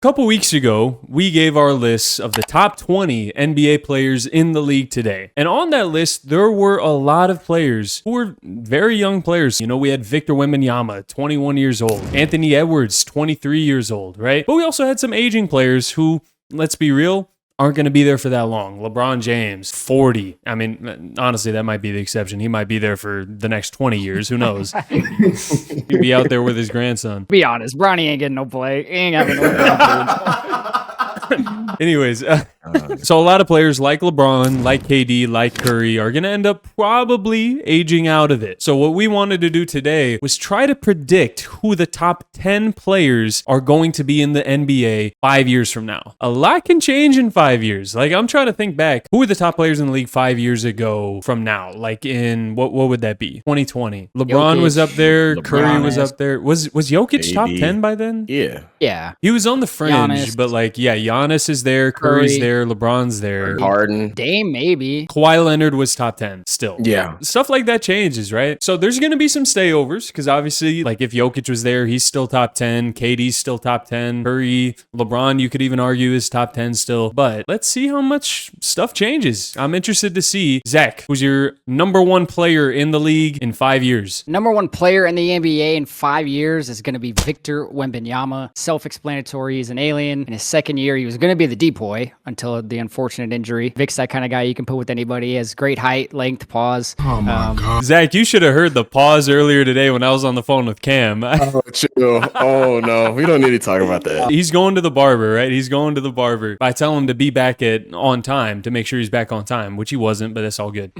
couple weeks ago, we gave our lists of the top 20 NBA players in the league today. And on that list, there were a lot of players who were very young players. You know, we had Victor Wembanyama, 21 years old. Anthony Edwards, 23 years old, right? But we also had some aging players who, let's be real, aren't going to be there for that long. LeBron James, 40. I mean, honestly, that might be the exception. He might be there for the next 20 years. Who knows? He'd be out there with his grandson. Be honest, Bronny ain't getting no play. He ain't having no Anyways, so a lot of players like LeBron, like KD, like Curry are going to end up probably aging out of it. So what we wanted to do today was try to predict who the top 10 players are going to be in the NBA 5 years from now. A lot can change in 5 years. Like, I'm trying to think back. Who were the top players in the league 5 years ago from now? Like in, what would that be? 2020. LeBron Jokic, was up there. LeBron Curry was up there. Was Jokic top 10 by then? Yeah. Yeah. He was on the fringe, Giannis. but like, yeah, Giannis is there, Curry's Curry. there, LeBron's there. Harden. Dame, maybe. Kawhi Leonard was top 10 still. Yeah. Stuff like that changes, right? So there's going to be some stayovers because obviously, like if Jokic was there, he's still top 10. KD's still top 10. Curry, LeBron, you could even argue is top 10 still. But let's see how much stuff changes. I'm interested to see. Zach, who's your number one player in the league in 5 years? Number one player in the NBA in 5 years is going to be Victor Wembanyama. Self-explanatory, he's an alien. In his second year, he was going to be the depoy until the unfortunate injury. Vic's that kind of guy you can put with anybody. He has great height, length, pause. Oh my God. Zach, you should have heard the pause earlier today when I was on the phone with Cam. Oh, chill. Oh, no. We don't need to talk about that. He's going to the barber, right? He's going to the barber. I tell him to be back on time to make sure he's back on time, which he wasn't, but that's all good.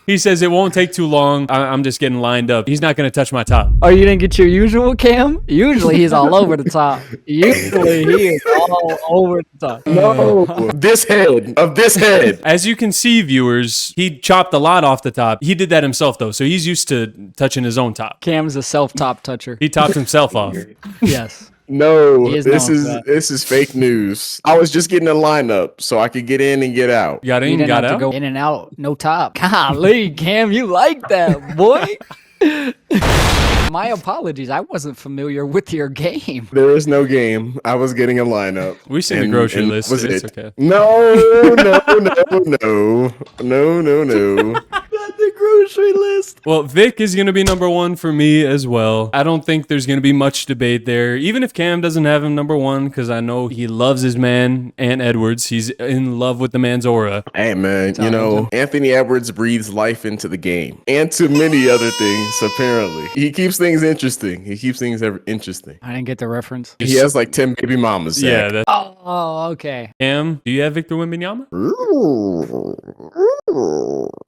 He says it won't take too long. I'm just getting lined up. He's not going to touch my top. Oh, you didn't get your usual Cam? Usually he's all over the top. Usually he is all over the top. No. This head. As you can see, viewers, he chopped a lot off the top. He did that himself, though, so he's used to touching his own top. Cam's a self-top toucher. He topped himself off. Yes. No, He is this known is for that. this is fake news. I was just getting a lineup so I could get in and get out. Got You in, didn't got have to out. go in and out, no top. Golly, Cam, you like that, boy. My apologies. I wasn't familiar with your game. There is no game. I was getting a lineup. We seen the and- grocery and list. Was It's it? okay. No. The grocery list. Well, Vic is going to be number one for me as well. I don't think there's going to be much debate there, even if Cam doesn't have him number one, because I know he loves his man, Ant Edwards. He's in love with the man's aura. Hey man, you know, Anthony Edwards breathes life into the game and to many other things. Apparently, he keeps things interesting. Interesting. I didn't get the reference. He has like 10 baby mamas. Yeah, Zach. that's Oh, okay. Cam. Do you have Victor Wembanyama?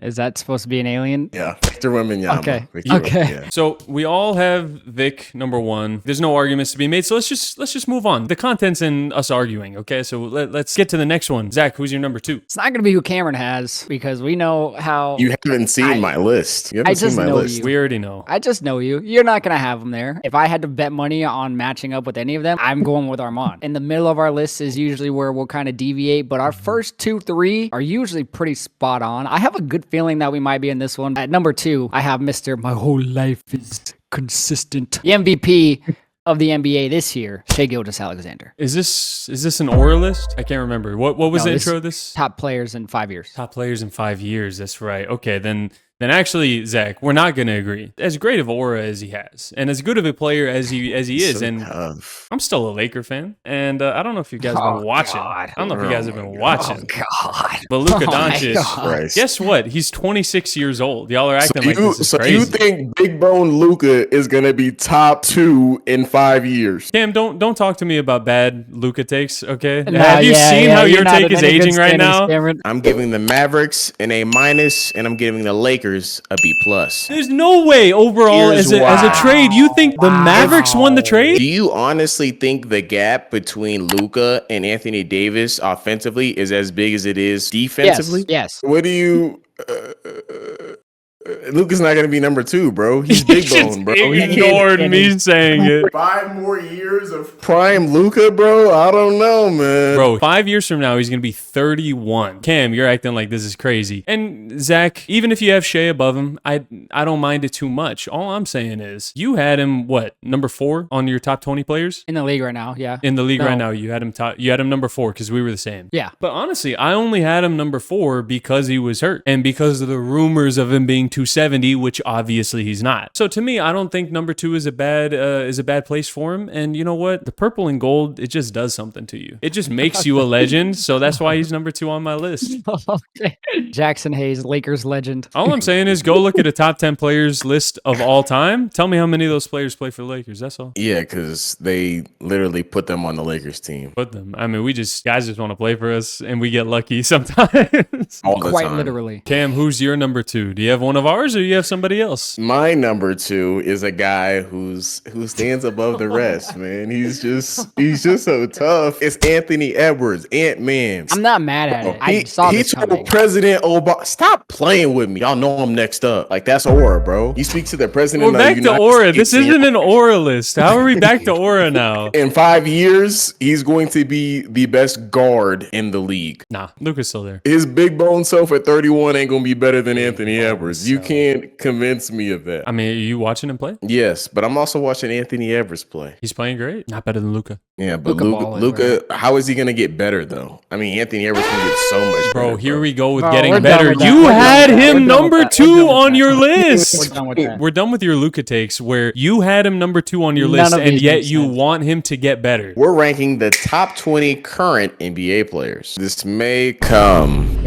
Is that supposed to be an alien? Yeah, Victor Wembanyama. Okay. Victor Okay. Wembanyama. So we all have Vic number one. There's no arguments to be made. So let's just move on. The content's in us arguing. Okay, so let's get to the next one. Zach, who's your number two? It's not going to be who Cameron has because we know how. You haven't seen my list. You haven't just seen my know list. you. We already know. I just know you. You're not going to have him there. If I had to bet money on matching up with any of them, I'm going with Arman. In the middle of our list is usually where we'll kind of deviate, but our first 2, 3 are usually pretty spot on. I have a good feeling that we might be in this one. At number 2, I have Mr. My whole life is consistent. The MVP of the NBA this year, Shai-Gilgeous Alexander. Is this an aura list? I can't remember. What was No, the this- intro of this? Top players in 5 years. Top players in 5 years. That's right. Okay, then actually, Zach, we're not going to agree. As great of aura as he has, and as good of a player as he is, So and tough. I'm still a Laker fan, and I don't know if you guys have been watching. God. I don't know if you guys have Oh been my watching. God. But Luka Oh my Doncic, God. Christ. guess what? He's 26 years old. Y'all are So acting like this is you crazy. think Big Bone Luka is gonna be top 2 in 5 years? Cam, don't talk to me about bad Luka takes, okay? Nah, have you yeah, seen yeah, how you're your not take in is any good aging right standings, now? Cameron. I'm giving the Mavericks an A-, and I'm giving the Lakers a B+. There's no way overall Here's as a why. trade. You think the Mavericks won the Do trade? you honestly think the gap between Luka and Anthony Davis offensively is as big as it is defensively? Yes. What do you? Luka's not gonna be number 2, bro. He's big bone, bro. He ignored me saying it. 5 more years of prime Luka, bro. I don't know, man. Bro, 5 years from now, he's going to be 31. Cam, you're acting like this is crazy. And Zach, even if you have Shai above him, I don't mind it too much. All I'm saying is you had him, what, number 4 on your top 20 players? In the league right now, yeah. In the league right now, you had him number 4 because we were the same. Yeah. But honestly, I only had him number 4 because he was hurt and because of the rumors of him being 270, which obviously he's not. So to me, I don't think number 2 is a bad place for him. And you know what? The purple and gold, it just does something to you. It just makes you a legend. So that's why he's number 2 on my list. Okay. Jackson Hayes, Lakers legend. All I'm saying is go look at a top 10 players list of all time. Tell me how many of those players play for the Lakers. That's all. Yeah, because they literally put them on the Lakers team. Put them. I mean, guys just want to play for us and we get lucky sometimes. All the Quite time. literally. Cam, who's your number 2? Do you have one of ours or do you have somebody else? My number 2 is a guy who stands above the rest, man. He's just so tough. It's Anthony Edwards, Ant-Man. I'm not mad at it. I saw this told coming. President Obama, stop playing with me. Y'all know I'm next up. Like, that's aura, bro. You speak to the president We're of the back to United aura. States, This isn't an aura list. How are we back to aura now? In 5 years, he's going to be the best guard in the league. Nah, Luka's still there. His big bone self at 31 ain't going to be better than Anthony Edwards. You can't convince me of that. I mean, are you watching him play? Yes, but I'm also watching Anthony Edwards play. He's playing great. Not better than Luka. Yeah, but Luka, Luka, how is he going to get better, though? I mean, Anthony Edwards can get so much better. Bro, here we go with Bro, getting we're done better. with that. You We're done had with that. him We're done number with that. 2 We're done with on that. your We're list. done with that. We're done with your Luka takes where you had him number 2 on your list None of and these yet make you sense. want him to get better. We're ranking the top 20 current NBA players. This may come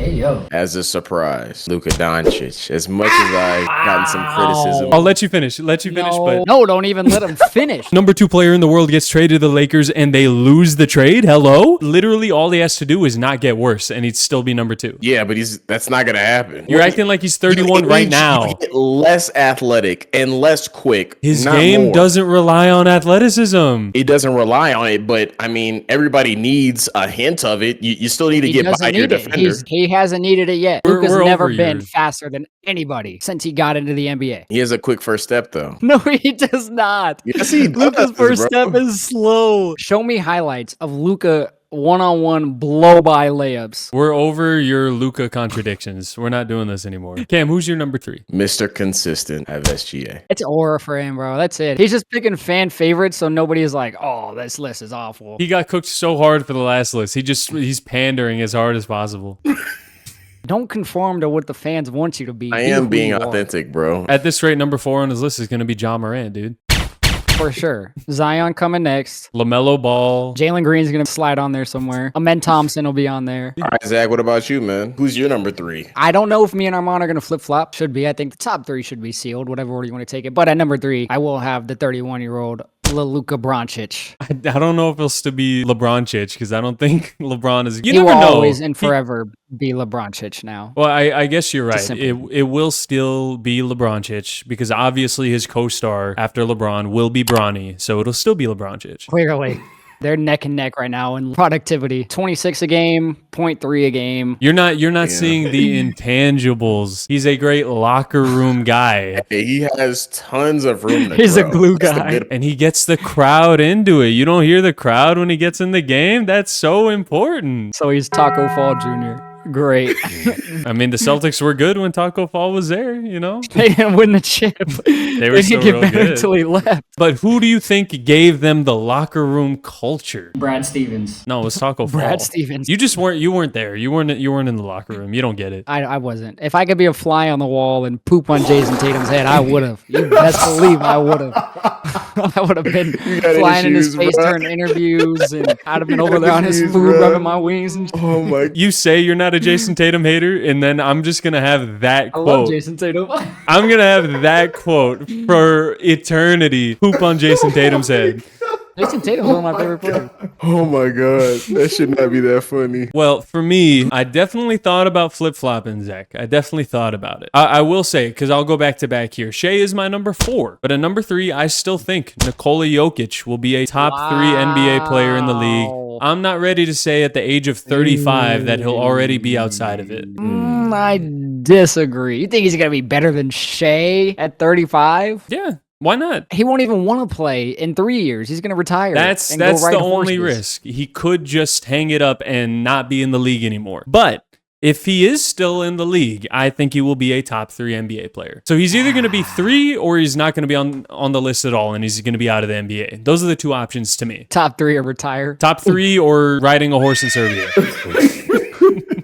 as a surprise. Luka Doncic. As much as I've gotten some criticism. I'll let you finish. But No, don't even let him finish. number 2 player in the world gets traded to the Lakers and they lose the trade. Hello? Literally all he has to do is not get worse and he'd still be number 2. Yeah, but that's not going to happen. You're acting like he's 31 right now. You get less athletic and less quick. His not game more. doesn't rely on athleticism. He doesn't rely on it, but I mean, everybody needs a hint of it. You still need to He get doesn't by your need it. defender. He hasn't needed it yet. We're Luka's never over been your- faster than anybody since he got into the NBA. He has a quick first step, though. No, he does not. Yes, he Luka's does, first bro. step is slow. Show me highlights of Luka one-on-one blow-by layups. We're over your Luka contradictions. We're not doing this anymore. Cam, who's your number 3? Mr. Consistent at SGA. It's aura for him, bro. That's it. He's just picking fan favorites, so nobody is like, oh, this list is awful. He got cooked so hard for the last list. He's pandering as hard as possible. Don't conform to what the fans want you to be. I Be am who being you are, authentic, bro. At this rate, number 4 on his list is going to be Ja Morant, dude. for sure. Zion coming next. LaMelo Ball. Jalen Green's gonna slide on there somewhere. Amen Thompson will be on there. All right, Zach, what about you, man? Who's your number 3? I don't know if me and Arman are gonna flip flop. Should be. I think the top 3 should be sealed, whatever order you want to take it. But at number 3, I will have the 31-year-old Luka Doncic. I don't know if he'll still be LeBron-Chich because I don't think LeBron is. You He will never know. always and forever be LeBron-Chich now. Well, I guess you're right. simple. It will still be LeBron-Chich because obviously his co-star after LeBron will be Bronny, so it'll still be LeBron-Chich. Clearly. They're neck and neck right now in productivity. 26 a game, 0.3 a game. You're not seeing the intangibles. He's a great locker room guy. He has tons of room to He's a grow. glue That's the guy. good- And he gets the crowd into it. You don't hear the crowd when he gets in the game? That's so important. So he's Taco Fall Jr. Great. I mean, the Celtics were good when Taco Fall was there, you know? They didn't win the chip. They were They still didn't get real better good. until he left. But who do you think gave them the locker room culture? Brad Stevens. No, it was Taco Fall. Brad Stevens. You weren't there. You weren't in the locker room. You don't get it. I wasn't. If I could be a fly on the wall and poop on Jason Tatum's head, I would have. You best believe I would have. I would have been got flying in his issues, face bro. during interviews, and I'd have been You over got there on his issues, food, bro. rubbing my wings. And Oh my! You say you're not a Jason Tatum hater, and then I'm just gonna have that I love quote. Jason Tatum. I'm gonna have that quote for eternity. Poop on Jason Tatum's head. Jason Tatum's one of my favorite players. Oh my God! That should not be that funny. Well, for me, I definitely thought about flip-flopping, Zach. I definitely thought about it. I will say, because I'll go back to back here. Shai is my number 4. But at number 3, I still think Nikola Jokic will be a top 3 NBA player in the league. Wow. I'm not ready to say at the age of 35 that he'll already be outside of it. I disagree. You think he's going to be better than Shai at 35? Yeah. Why not? He won't even want to play in 3 years. He's going to retire. That's the only risk. He could just hang it up and not be in the league anymore. But if he is still in the league, I think he will be a top 3 NBA player. So he's either going to be 3 or he's not going to be on the list at all, and he's going to be out of the NBA. Those are the 2 options to me. Top 3 or retire. Top 3 or riding a horse in Serbia.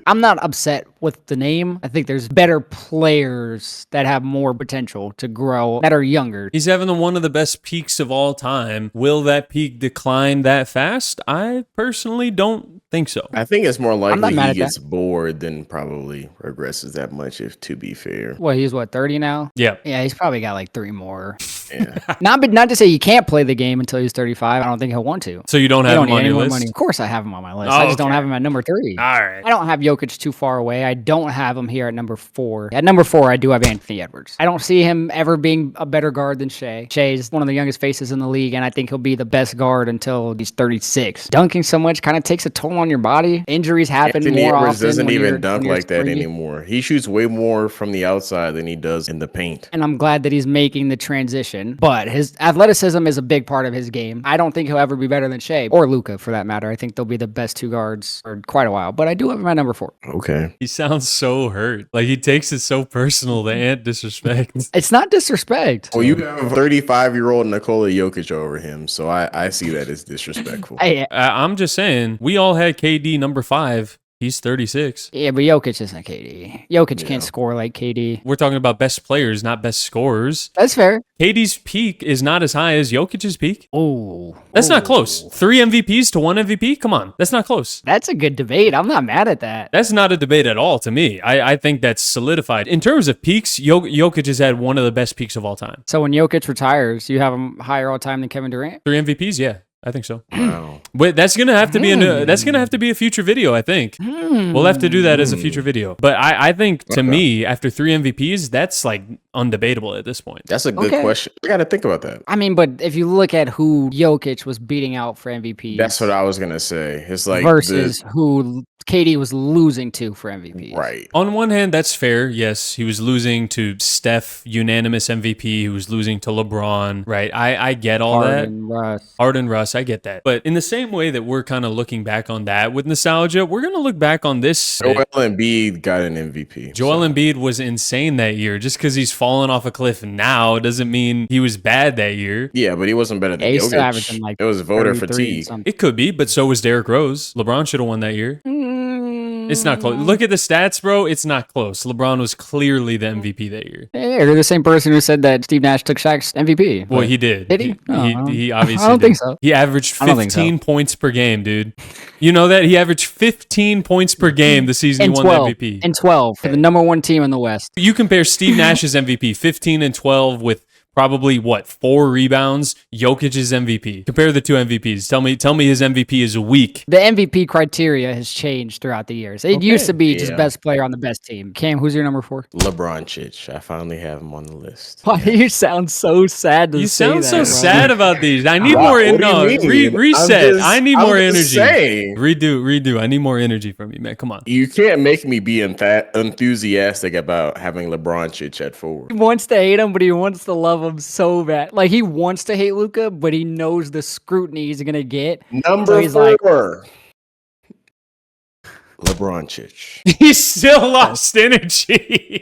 I'm not upset with the name. I think there's better players that have more potential to grow that are younger. He's having one of the best peaks of all time. Will that peak decline that fast? I personally don't think so. I think it's more likely he gets bored than probably regresses that much, if to be fair. Well, he's 30 now? Yeah. Yeah, he's probably got like 3 more. Yeah. Not to say he can't play the game until he's 35. I don't think he'll want to. So you don't have him on your list? Of course I have him on my list. I just don't have him at number 3. All right. I don't have Jokic too far away. I don't have him here at number 4. At number 4, I do have Anthony Edwards. I don't see him ever being a better guard than Shai. Shai is one of the youngest faces in the league, and I think he'll be the best guard until he's 36. Dunking so much kind of takes a toll on your body. Injuries happen Anthony more Edwards often. Doesn't even dunk like that anymore. He shoots way more from the outside than he does in the paint. And I'm glad that he's making the transition, but his athleticism is a big part of his game. I don't think he'll ever be better than Shai or Luka for that matter. I think they'll be the best 2 guards for quite a while, but I do have him at number 4. Okay. He sounds so hurt. Like he takes it so personal, the Ant disrespect. It's not disrespect. Well, you have 35-year-old Nikola Jokic over him, so I see that as disrespectful. I'm just saying, we all had KD number 5. He's 36. Yeah, but Jokic isn't KD. Jokic can't score like KD. We're talking about best players, not best scorers. That's fair. KD's peak is not as high as Jokic's peak. Oh. That's not close. 3 MVPs to 1 MVP? Come on. That's not close. That's a good debate. I'm not mad at that. That's not a debate at all to me. I think that's solidified. In terms of peaks, Jokic has had one of the best peaks of all time. So when Jokic retires, you have him higher all time than Kevin Durant? 3 MVPs? Yeah. I think so. Wow. But that's gonna have to be a future video. I think we'll have to do that as a future video. But I think to me, after 3 MVPs, that's like undebatable at this point. That's a good question. I got to think about that. I mean, but if you look at who Jokic was beating out for MVP, that's what I was gonna say. It's like versus who KD was losing to for MVP. Right. On one hand, that's fair. Yes, he was losing to Steph, unanimous MVP. He was losing to LeBron. Right. I get all Harden, Russ. I get that. But in the same way that we're kind of looking back on that with nostalgia, we're going to look back on this. Joel Embiid got an MVP. Joel Embiid was insane that year. Just because he's fallen off a cliff now doesn't mean he was bad that year. Yeah, but he wasn't better than Jokic. It was voter fatigue. It could be, but so was Derrick Rose. LeBron should have won that year. It's not close. Look at the stats, bro. It's not close. LeBron was clearly the MVP that year. Yeah, you're the same person who said that Steve Nash took Shaq's MVP. Well, he did. Did he? He obviously I don't think so. He averaged 15 points per game, dude. You know that? He averaged 15 points per game the season he won the MVP. And 12 for the number 1 team in the West. You compare Steve Nash's MVP, 15 and 12 with probably 4 rebounds. Jokic's MVP. Compare the 2 MVPs. Tell me his MVP is weak. The MVP criteria has changed throughout the years. It used to be just best player on the best team. Cam, who's your number 4? LeBron. I finally have him on the list. Why do you sound so sad to say that? You sound so sad about these. I need more energy. Reset. I need more energy. Redo. I need more energy from you, man. Come on. You can't make me be enthusiastic about having LeBron at 4. He wants to hate him, but he wants to love him so bad. Like, he wants to hate Luka, but he knows the scrutiny he's gonna get. Number 4. LeBron. He still lost energy.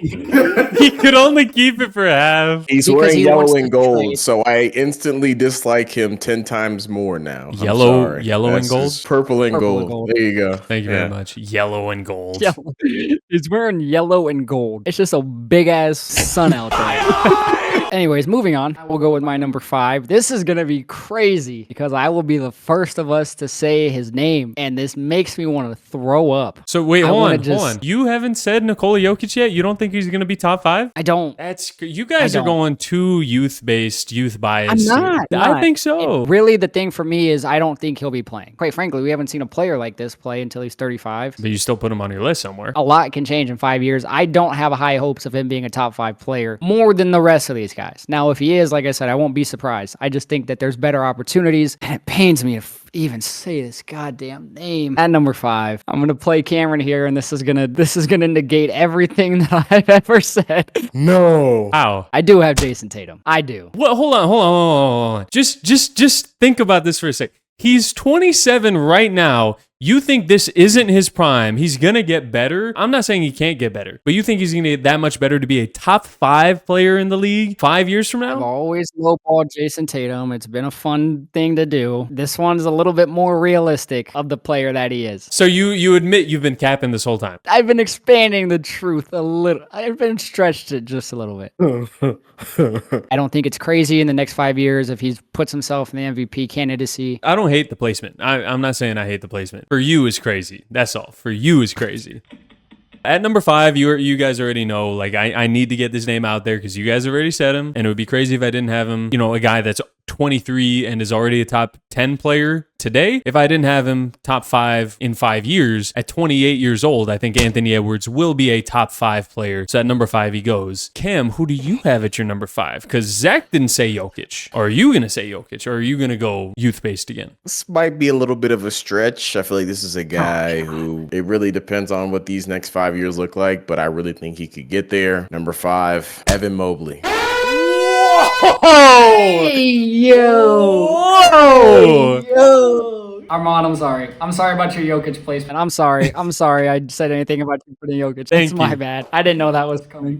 He could only keep it for half. He's wearing yellow and gold, so I instantly dislike him 10 times more now. Yellow and gold? Purple and gold. There you go. Thank you very much. Yellow and gold. He's wearing yellow and gold. It's just a big-ass sun out there. Anyways, moving on. I will go with my number 5. This is going to be crazy because I will be the first of us to say his name, and this makes me want to throw up. So wait, hold on. You haven't said Nikola Jokic yet? You don't think he's going to be top 5? I don't. You guys are going too youth biased. I'm not. I think so. Really, the thing for me is I don't think he'll be playing. Quite frankly, we haven't seen a player like this play until he's 35. But you still put him on your list somewhere. A lot can change in 5 years. I don't have high hopes of him being a top 5 player more than the rest of these guys. guys. Now, if he is, like I said, I won't be surprised. I just think that there's better opportunities, and it pains me to even say this goddamn name. At number 5, I'm gonna play Cameron here, and this is gonna negate everything that I've ever said. No. Wow. I do have Jason Tatum. I do. Well, hold on. Just think about this for a sec. He's 27 right now. You think this isn't his prime? He's gonna get better. I'm not saying he can't get better, but you think he's gonna get that much better to be a top 5 player in the league 5 years from I've now? always lowballed Jason Tatum. It's been a fun thing to do. This one's a little bit more realistic of the player that he is. So you admit you've been capping this whole time? I've been expanding the truth a little. I've been stretched it just a little bit. I don't think it's crazy in the next 5 years if he puts himself in the MVP candidacy. I don't hate the placement. I'm not saying I hate the placement. For you is crazy. That's all. For you is crazy. At number 5, you guys already know, like, I need to get this name out there because you guys already said him, and it would be crazy if I didn't have him. You know, a guy that's 23 and is already a top 10 player today. If I didn't have him top 5 in 5 years, at 28 years old, I think Anthony Edwards will be a top 5 player. So at number 5 he goes. Cam, who do you have at your number 5? Because Zach didn't say Jokic. Are you going to say Jokic, or are you going to go youth-based again? This might be a little bit of a stretch. I feel like this is a guy who, it really depends on what these next 5 years look like, but I really think he could get there. Number 5, Evan Mobley. Hey, yo. Whoa! Hey, yo. Arman, I'm sorry. I'm sorry about your Jokic placement. I'm sorry. I said anything about you putting Jokic. Thank It's my you. bad. I didn't know that was coming.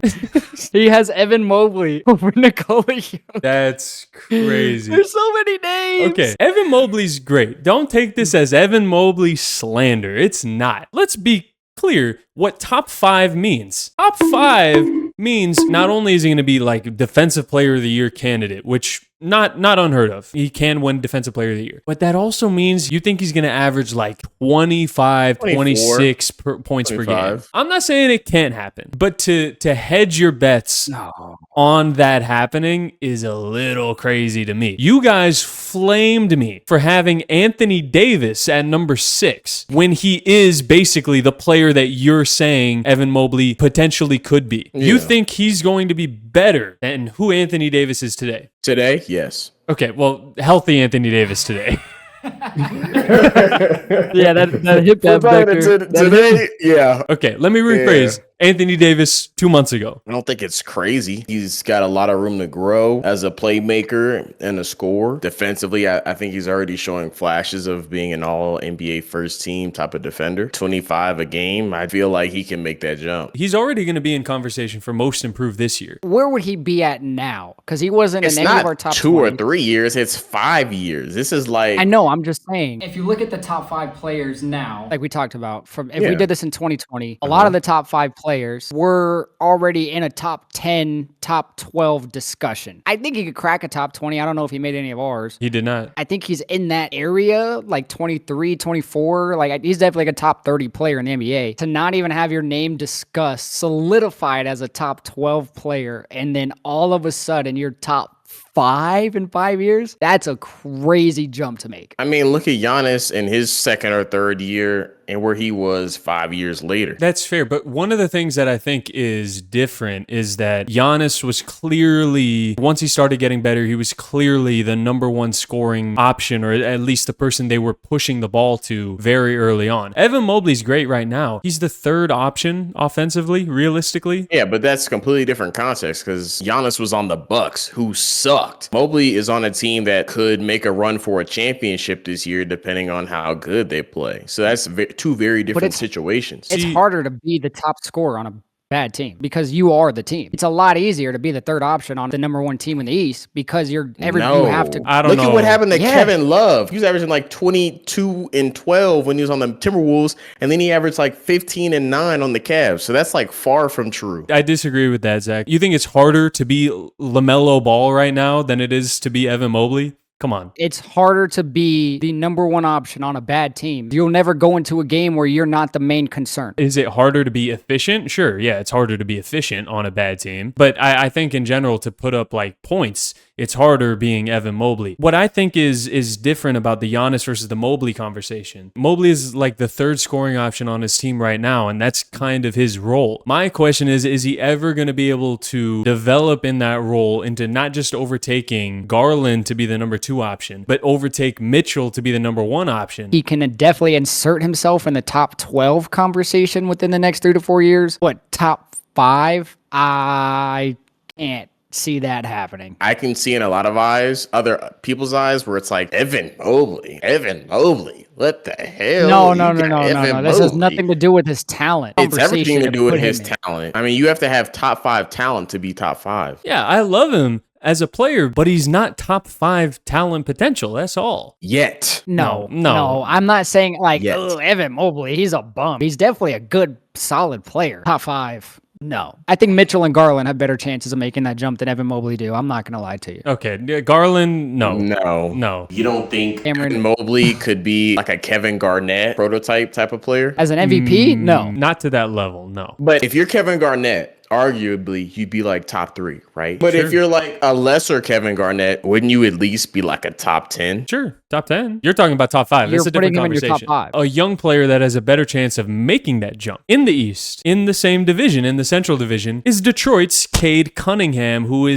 He has Evan Mobley over Nikola Jokic. That's crazy. There's so many names. Okay, Evan Mobley's great. Don't take this as Evan Mobley slander. It's not. Let's be clear what top 5 means. Top 5 means not only is he going to be like defensive player of the year candidate, which not unheard of. He can win defensive player of the year. But that also means you think he's going to average like 25, 26 points 25. per game. I'm not saying it can't happen, but to hedge your bets No. on that happening is a little crazy to me. You guys flamed me for having Anthony Davis at number 6 when he is basically the player that you're saying Evan Mobley potentially could be. You think he's going to be better than who Anthony Davis is today? Today, yes. Okay, well, healthy Anthony Davis today. Yeah, that hit that vector. Today, yeah. Okay, let me rephrase. Anthony Davis 2 months ago. I don't think it's crazy. He's got a lot of room to grow as a playmaker and a scorer. Defensively, I think he's already showing flashes of being an all NBA first team type of defender. 25 a game. I feel like he can make that jump. He's already going to be in conversation for most improved this year. Where would he be at now? Because he wasn't It's in any of our not top 2 20. or 3 years. It's 5 years. This is like... I know, I'm just saying. If you look at the top 5 players now, like we talked about, if we did this in 2020, a lot of the top 5 players were already in a top 10, top 12 discussion. I think he could crack a top 20. I don't know if he made any of ours. He did not. I think he's in that area, like 23, 24. Like, he's definitely like a top 30 player in the NBA. To not even have your name discussed, solidified as a top 12 player, and then all of a sudden you're top 5 in 5 years, that's a crazy jump to make. I mean, look at Giannis in his second or third year and where he was 5 years later. That's fair, but one of the things that I think is different is that Giannis was clearly, once he started getting better, he was clearly the number 1 scoring option, or at least the person they were pushing the ball to very early on. Evan Mobley's great right now. He's the 3rd option offensively, realistically. Yeah, but that's completely different context because Giannis was on the Bucks, who sucked. Mobley is on a team that could make a run for a championship this year, depending on how good they play. So that's two very different situations. It's harder to be the top scorer on a bad team because you are the team. It's a lot easier to be the 3rd option on the number 1 team in the East because you have to. I don't Look know. at what happened to Kevin Love. He was averaging like 22 and 12 when he was on the Timberwolves, and then he averaged like 15 and 9 on the Cavs. So that's like far from true. I disagree with that, Zach. You think it's harder to be LaMelo Ball right now than it is to be Evan Mobley? Come on. It's harder to be the number 1 option on a bad team. You'll never go into a game where you're not the main concern. Is it harder to be efficient? Sure. Yeah, it's harder to be efficient on a bad team. But I think in general, to put up like points, it's harder being Evan Mobley. What I think is different about the Giannis versus the Mobley conversation. Mobley is like the third scoring option on his team right now, and that's kind of his role. My question is he ever going to be able to develop in that role into not just overtaking Garland to be the number 2 option, but overtake Mitchell to be the number 1 option? He can definitely insert himself in the top 12 conversation within the next 3 to 4 years. What, top 5? I can't see that happening. I can see in a lot of eyes, other people's eyes, where it's like, Evan Mobley. What the hell? No. This has nothing to do with his talent. It's everything to do with his talent. I mean, you have to have top 5 talent to be top 5. Yeah, I love him as a player, but he's not top 5 talent potential. That's all. Yet. No. I'm not saying like, oh, Evan Mobley, he's a bum. He's definitely a good, solid player. Top 5. No. I think Mitchell and Garland have better chances of making that jump than Evan Mobley do. I'm not going to lie to you. Okay. Garland, no. No. You don't think Evan Mobley could be like a Kevin Garnett prototype type of player? As an MVP? No. Not to that level, no. But if you're Kevin Garnett, arguably you'd be like top 3, right? But if you're like a lesser Kevin Garnett, wouldn't you at least be like a top 10? Sure, top 10. You're talking about top 5. That's a different conversation. In your top 5. A young player that has a better chance of making that jump in the East, in the same division, in the Central Division, is Detroit's Cade Cunningham, who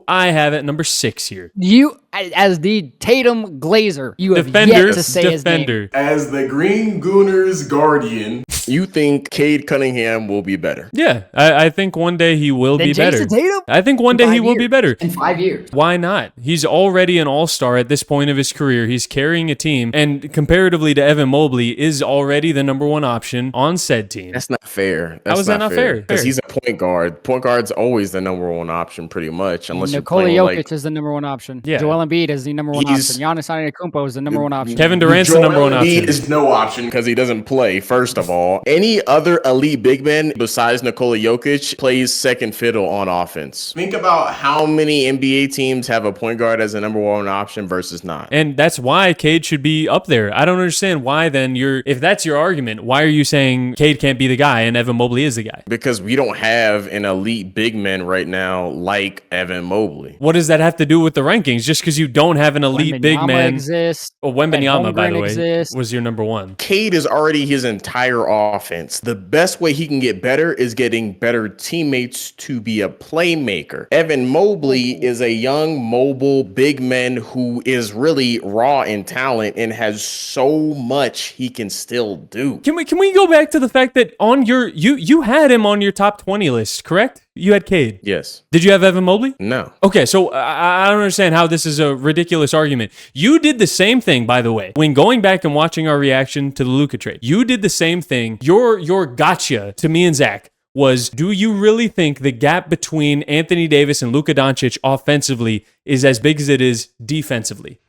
I have at number 6 here. You, as the Tatum Glazer, you have yet to say his name. As the Green Gooners guardian, you think Cade Cunningham will be better? Yeah, I think one day he will be better. Tatum? I think one day he will be better. In 5 years. Why not? He's already an all-star at this point of his career. He's carrying a team, and comparatively to Evan Mobley, is already the number 1 option on said team. That's not fair. How is that not fair? Because he's a point guard. Point guard's always the number 1 option, pretty much, unless Nikola you're Jokic is the number 1 option. Yeah. Joel Embiid is the number 1 option. Giannis Antetokounmpo is the number 1 option. Kevin Durant's the number 1 option. Embiid is no option because he doesn't play, first of all. Any other elite big man besides Nikola Jokic plays second fiddle on offense. Think about how many NBA teams have a point guard as a number 1 option versus not. And that's why Cade should be up there. I don't understand why then if that's your argument, why are you saying Cade can't be the guy and Evan Mobley is the guy? Because we don't have an elite big man right now like Evan Mobley. What does that have to do with the rankings? Just because you don't have an elite big man. Wembanyama, by the way, was your number 1. Cade is already his entire offense. The best way he can get better is getting better teammates to be a playmaker. Evan Mobley is a young, mobile big man who is really raw in talent and has so much he can still do. Can we go back to the fact that on you had him on your top 20 list, correct? You had Cade. Yes. Did you have Evan Mobley? No. Okay, so I don't understand how this is a ridiculous argument. You did the same thing, by the way, when going back and watching our reaction to the Luka trade. You did the same thing. Your gotcha to me and Zach was, do you really think the gap between Anthony Davis and Luka Doncic offensively is as big as it is defensively?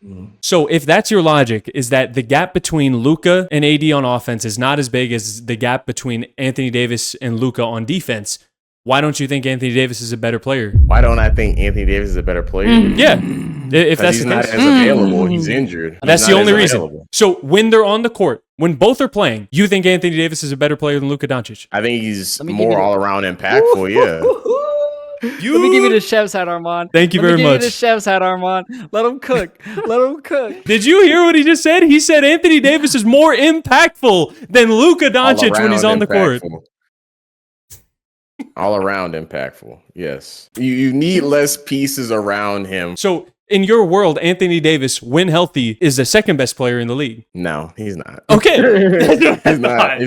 So if that's your logic, is that the gap between Luka and AD on offense is not as big as the gap between Anthony Davis and Luka on defense, why don't you think Anthony Davis is a better player? Why don't I think Anthony Davis is a better player? Yeah. If that's he's the not case. as available. He's injured. That's the only reason. So when they're on the court, when both are playing, you think Anthony Davis is a better player than Luka Doncic? I think he's more all-around impactful, yeah. Let me give you the chef's hat, Arman. Thank you very much. Let me give you the chef's hat, Arman. Let him cook. Let him cook. Did you hear what he just said? He said Anthony Davis is more impactful than Luka Doncic when he's on the court. All around impactful, yes. You need less pieces around him. So in your world, Anthony Davis, when healthy, is the second best player in the league. No, he's not. Okay. He's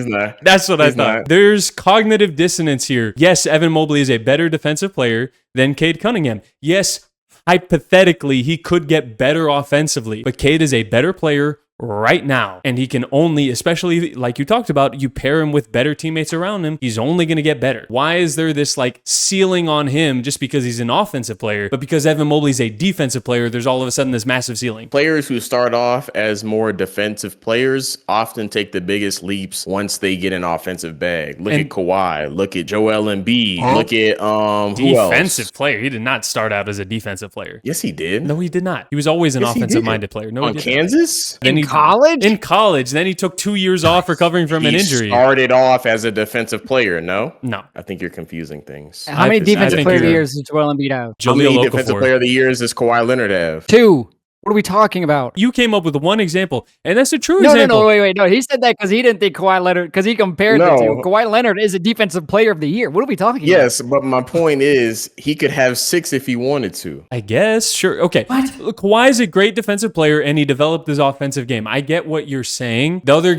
not. That's what I thought. There's cognitive dissonance here. Yes, Evan Mobley is a better defensive player than Cade Cunningham. Yes, hypothetically, he could get better offensively, but Cade is a better player right now, and he can only, especially like you talked about, you pair him with better teammates around him, he's only going to get better. Why is there this like ceiling on him just because he's an offensive player, but because Evan Mobley's a defensive player, there's all of a sudden this massive ceiling? Players who start off as more defensive players often take the biggest leaps once they get an offensive bag. Look at Kawhi, look at Joel Embiid, look at defensive player. He did not start out as a defensive player. Yes, he did. No, he did not. He was always an offensive minded player. No, on Kansas. Then he college? In college. Then he took 2 years off recovering from an injury. He started off as a defensive player, no? No. I think you're confusing things. How many defensive think player of the you're- years does Joel Embiid have? How many Jaleel defensive Okafor. player of the years does Kawhi Leonard have? 2. What are we talking about? You came up with one example, and that's a true No, example. wait. No, he said that because he didn't think Kawhi Leonard, because he compared the two. Kawhi Leonard is a defensive player of the year. What are we talking about? Yes, but my point is he could have 6 if he wanted to. I guess, sure. Okay. Look, Kawhi is a great defensive player, and he developed his offensive game. I get what you're saying. The other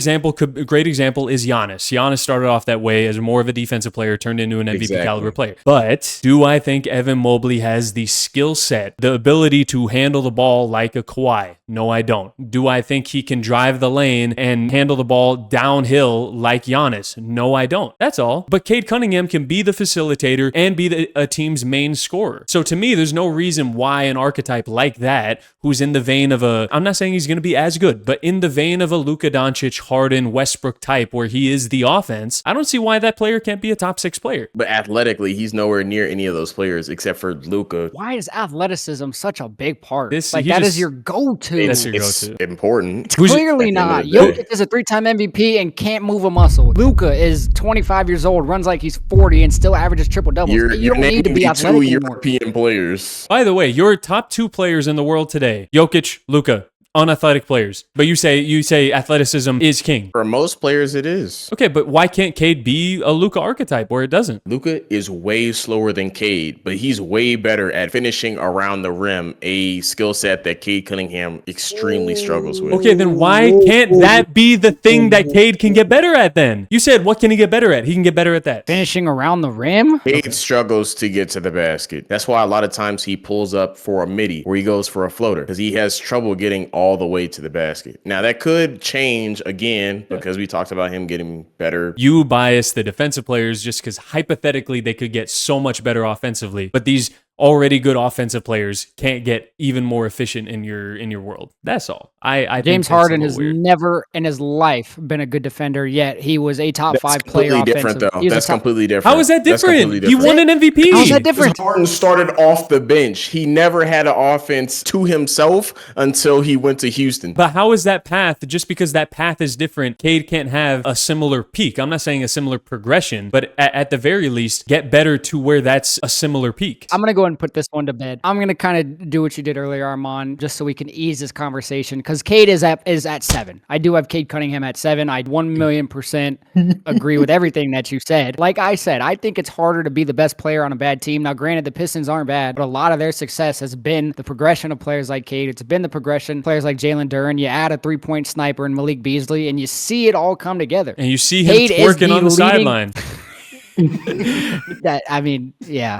great example is Giannis. Giannis started off that way as more of a defensive player, turned into an MVP caliber player. But do I think Evan Mobley has the skill set, the ability to handle the ball like a Kawhi? No, I don't. Do I think he can drive the lane and handle the ball downhill like Giannis? No, I don't. That's all. But Cade Cunningham can be the facilitator and be a team's main scorer. So to me, there's no reason why an archetype like that, who's in the vein of I'm not saying he's going to be as good, but in the vein of a Luka Doncic, Harden, Westbrook type where he is the offense, I don't see why that player can't be a top 6 player. But athletically, he's nowhere near any of those players except for Luka. Why is athleticism such a big part? That is your go-to. That's your It's go-to. important. It's clearly not. At the end of the Jokic is a 3-time MVP and can't move a muscle. Luka is 25 years old, runs like he's 40, and still averages triple doubles. You don't need to be athletic anymore. European players. By the way, your top 2 players in the world today, Jokic, Luka, unathletic players. But you say athleticism is king. For most players, it is. Okay, but why can't Cade be a Luka archetype where it doesn't? Luka is way slower than Cade, but he's way better at finishing around the rim, a skill set that Cade Cunningham extremely struggles with. Okay, then why can't that be the thing that Cade can get better at then? You said, what can he get better at? He can get better at that. Finishing around the rim? Cade struggles to get to the basket. That's why a lot of times he pulls up for a midi where he goes for a floater because he has trouble getting all the way to the basket. Now, that could change again because we talked about him getting better. You bias the defensive players just because hypothetically they could get so much better offensively, but these already good offensive players can't get even more efficient in your world. That's all. I James think that's Harden a has little weird. never in his life been a good defender, yet he was a top 5 player Completely offensive. different, though. He was a That's top- completely different. How is that That's different? completely He different. won an MVP. How is that different? Harden started off the bench. He never had an offense to himself until he went to Houston. But how is that path, just because that path is different, Cade can't have a similar peak? I'm not saying a similar progression, but at the very least, get better to where that's a similar peak. I'm going to go ahead and put this one to bed. I'm going to kind of do what you did earlier, Arman, just so we can ease this conversation, because Cade is at 7. I do have Cade Cunningham at 7. I 1,000,000% agree with everything that you said. Like I said, I think it's harder to be the best player on a bad team. Now, granted, the Pistons aren't bad, but a lot of their success has been the progression of players like Cade. It's been the progression of players like Jalen Duren. You add a 3-point sniper in Malik Beasley, and you see it all come together. And you see him Cade is twerking the on the leading- sideline.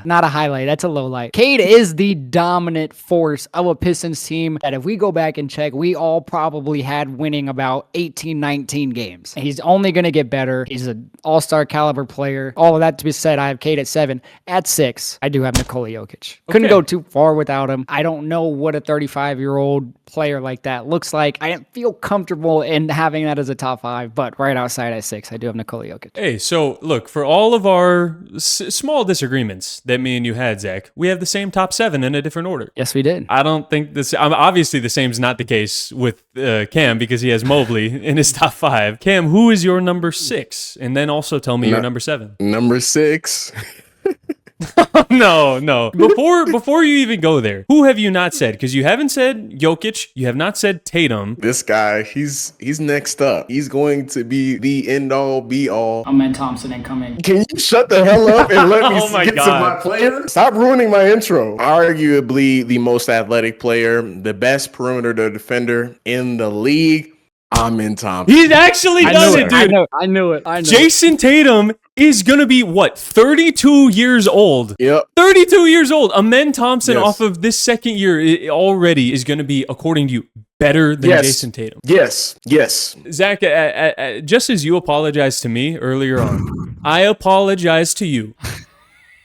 Not a highlight. That's a low light. Cade is the dominant force of a Pistons team that if we go back and check, we all probably had winning about 18, 19 games. And he's only going to get better. He's an all-star caliber player. All of that to be said, I have Cade at 7. At 6, I do have Nikola Jokic. Couldn't go too far without him. I don't know what a 35-year-old player like that looks like. I didn't feel comfortable in having that as a top 5, but right outside at 6, I do have Nikola Jokic. Hey, so look, for all of our small disagreements that me and you had, Zach, we have the same top 7 in a different order. Yes, we did. I don't think this. Obviously, the same is not the case with Cam because he has Mobley in his top 5. Cam, who is your number 6? And then also tell me your number 7. Number 6. No. Before you even go there, who have you not said? Because you haven't said Jokic, you have not said Tatum. This guy, he's next up. He's going to be the end all be all. Amen Thompson incoming. Can you shut the hell up and let me Oh my get to God. my player? Stop ruining my intro. Arguably the most athletic player, the best perimeter defender in the league. Amen Thompson. He's actually done it, dude. I knew it. Jason Tatum is going to be, 32 years old? Yep. 32 years old. Amen Thompson Yes. off of this second year already is going to be, according to you, better than Jason Tatum. Yes. Zach, just as you apologized to me earlier on, I apologize to you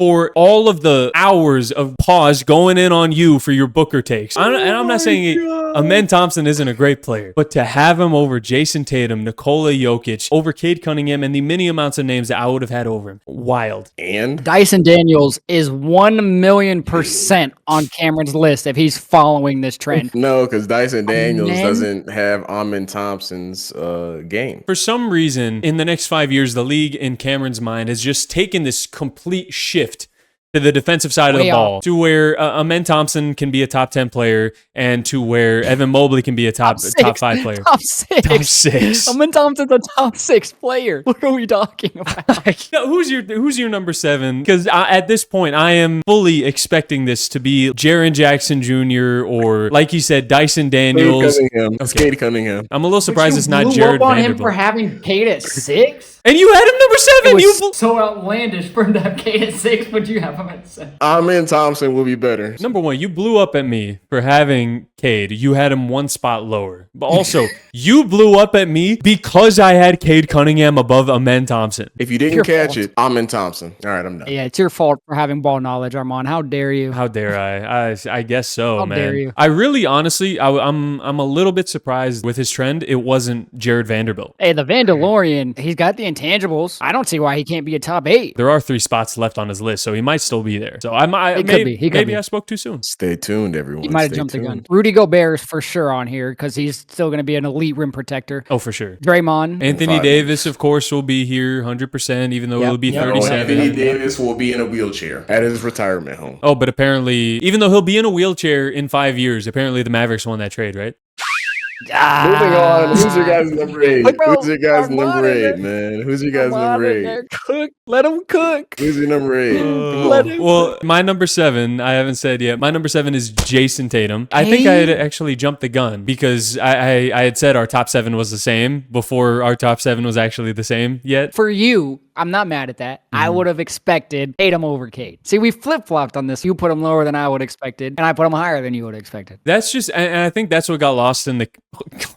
for all of the hours of pause going in on you for your Booker takes. And I'm not saying Amen Thompson isn't a great player, but to have him over Jason Tatum, Nikola Jokic, over Cade Cunningham, and the many amounts of names that I would have had over him, wild. And Dyson Daniels is 1,000,000% on Cameron's list if he's following this trend. no, because Dyson Daniels man. doesn't have Arman Thompson's game. For some reason, in the next 5 years, the league in Cameron's mind has just taken this complete shift to the defensive side of the ball, to where Amen Thompson can be a top 10 player, and to where Evan Mobley can be a top 5 player. Top 6. Top 6. Amen Thompson's a top 6 player. What are we talking about? Who's your number 7? Because at this point, I am fully expecting this to be Jaren Jackson Jr. or, like you said, Dyson Daniels. Cade Cunningham. I'm a little surprised it's not blew Jared up on him Vanderbilt. for having Cade at 6? And you had him number 7. It was So outlandish for him to have Cade at 6, but you have him at 7. Arman Thompson will be better. Number 1, you blew up at me for having Cade. You had him one spot lower. But also, you blew up at me because I had Cade Cunningham above Amen Thompson. If you didn't Your catch fault. it, Arman Thompson. All right, I'm done. Yeah, it's your fault for having ball knowledge, Arman. How dare you? How dare I guess so, How man. dare you. I really, honestly, I'm a little bit surprised with his trend. It wasn't Jared Vanderbilt. Hey, the Vandalorian, he's got the intangibles. I don't see why he can't be a top 8. There are 3 spots left on his list, so he might still be there. So He could be. I spoke too soon. Stay tuned, everyone. He might have Stay jumped the tuned. gun. Rudy Gobert is for sure on here because he's still going to be an elite rim protector. Oh, for sure. Draymond. Anthony 5 Davis, of course, will be here 100%, even though Yep. he'll be Yep. 37. Anthony Davis will be in a wheelchair at his retirement home. Oh, but apparently, even though he'll be in a wheelchair in 5 years, apparently the Mavericks won that trade, right? Moving on. Who's your guys' number 8? Look, bro, Who's your guys' Arman number in 8, man? Who's your guys' Come on number in 8? there. Cook. Let him cook. Who's your number 8? Let him Well, my number 7, I haven't said yet. My number 7 is Jason Tatum. I think I had actually jumped the gun because I had said our top 7 was the same before our top 7 was actually the same yet. For you, I'm not mad at that. I would have expected Tatum over Cade. See, we flip-flopped on this. You put him lower than I would have expected, and I put him higher than you would have expected. That's just, and I think that's what got lost in the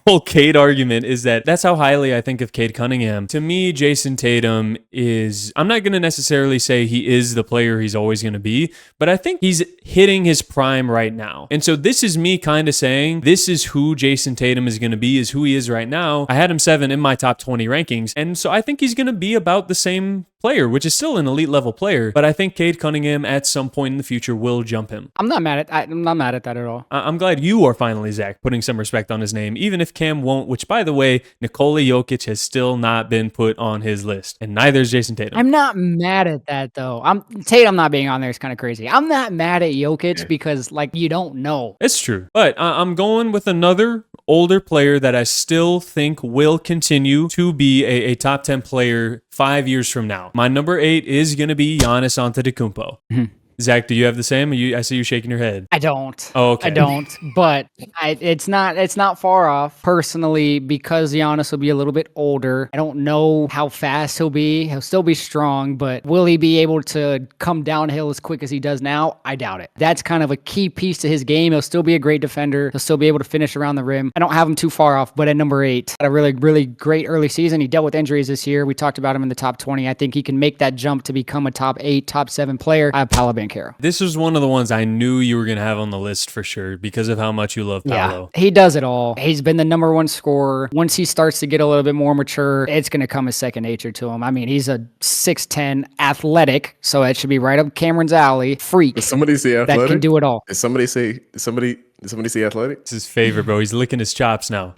whole Cade argument is that's how highly I think of Cade Cunningham. To me, Jason Tatum is, I'm not going to necessarily say he is the player he's always going to be, but I think he's hitting his prime right now. And so this is me kind of saying, this is who Jason Tatum is going to be, is who he is right now. I had him 7 in my top 20 rankings. And so I think he's going to be about the same player, which is still an elite level player, but I think Cade Cunningham at some point in the future will jump him. I'm not mad at that at all. I'm glad you are finally, Zach, putting some respect on his name, even if Cam won't, which by the way, Nikola Jokic has still not been put on his list, and neither is Jason Tatum. I'm not mad at that though. Tatum not being on there is kind of crazy. I'm not mad at Jokic because like you don't know. It's true, but I'm going with another older player that I still think will continue to be a top 10 player 5 years from now. My number 8 is going to be Giannis Antetokounmpo. Zach, do you have the same? I see you shaking your head. I don't. Oh, okay. I don't. But it's not far off. Personally, because Giannis will be a little bit older. I don't know how fast he'll be. He'll still be strong, but will he be able to come downhill as quick as he does now? I doubt it. That's kind of a key piece to his game. He'll still be a great defender. He'll still be able to finish around the rim. I don't have him too far off, but at number 8, had a really, really great early season. He dealt with injuries this year. We talked about him in the top 20. I think he can make that jump to become a top 8, top 7 player. I have Paolo Banchero. This was one of the ones I knew you were going to have on the list for sure because of how much you love Paolo. Yeah, he does it all. He's been the number 1 scorer. Once he starts to get a little bit more mature, it's going to come as second nature to him. I mean, he's a 6'10", athletic, so it should be right up Cameron's alley. Freak. Did somebody say athletic? That can do it all. Did somebody say athletic? It's his favorite, bro. He's licking his chops now.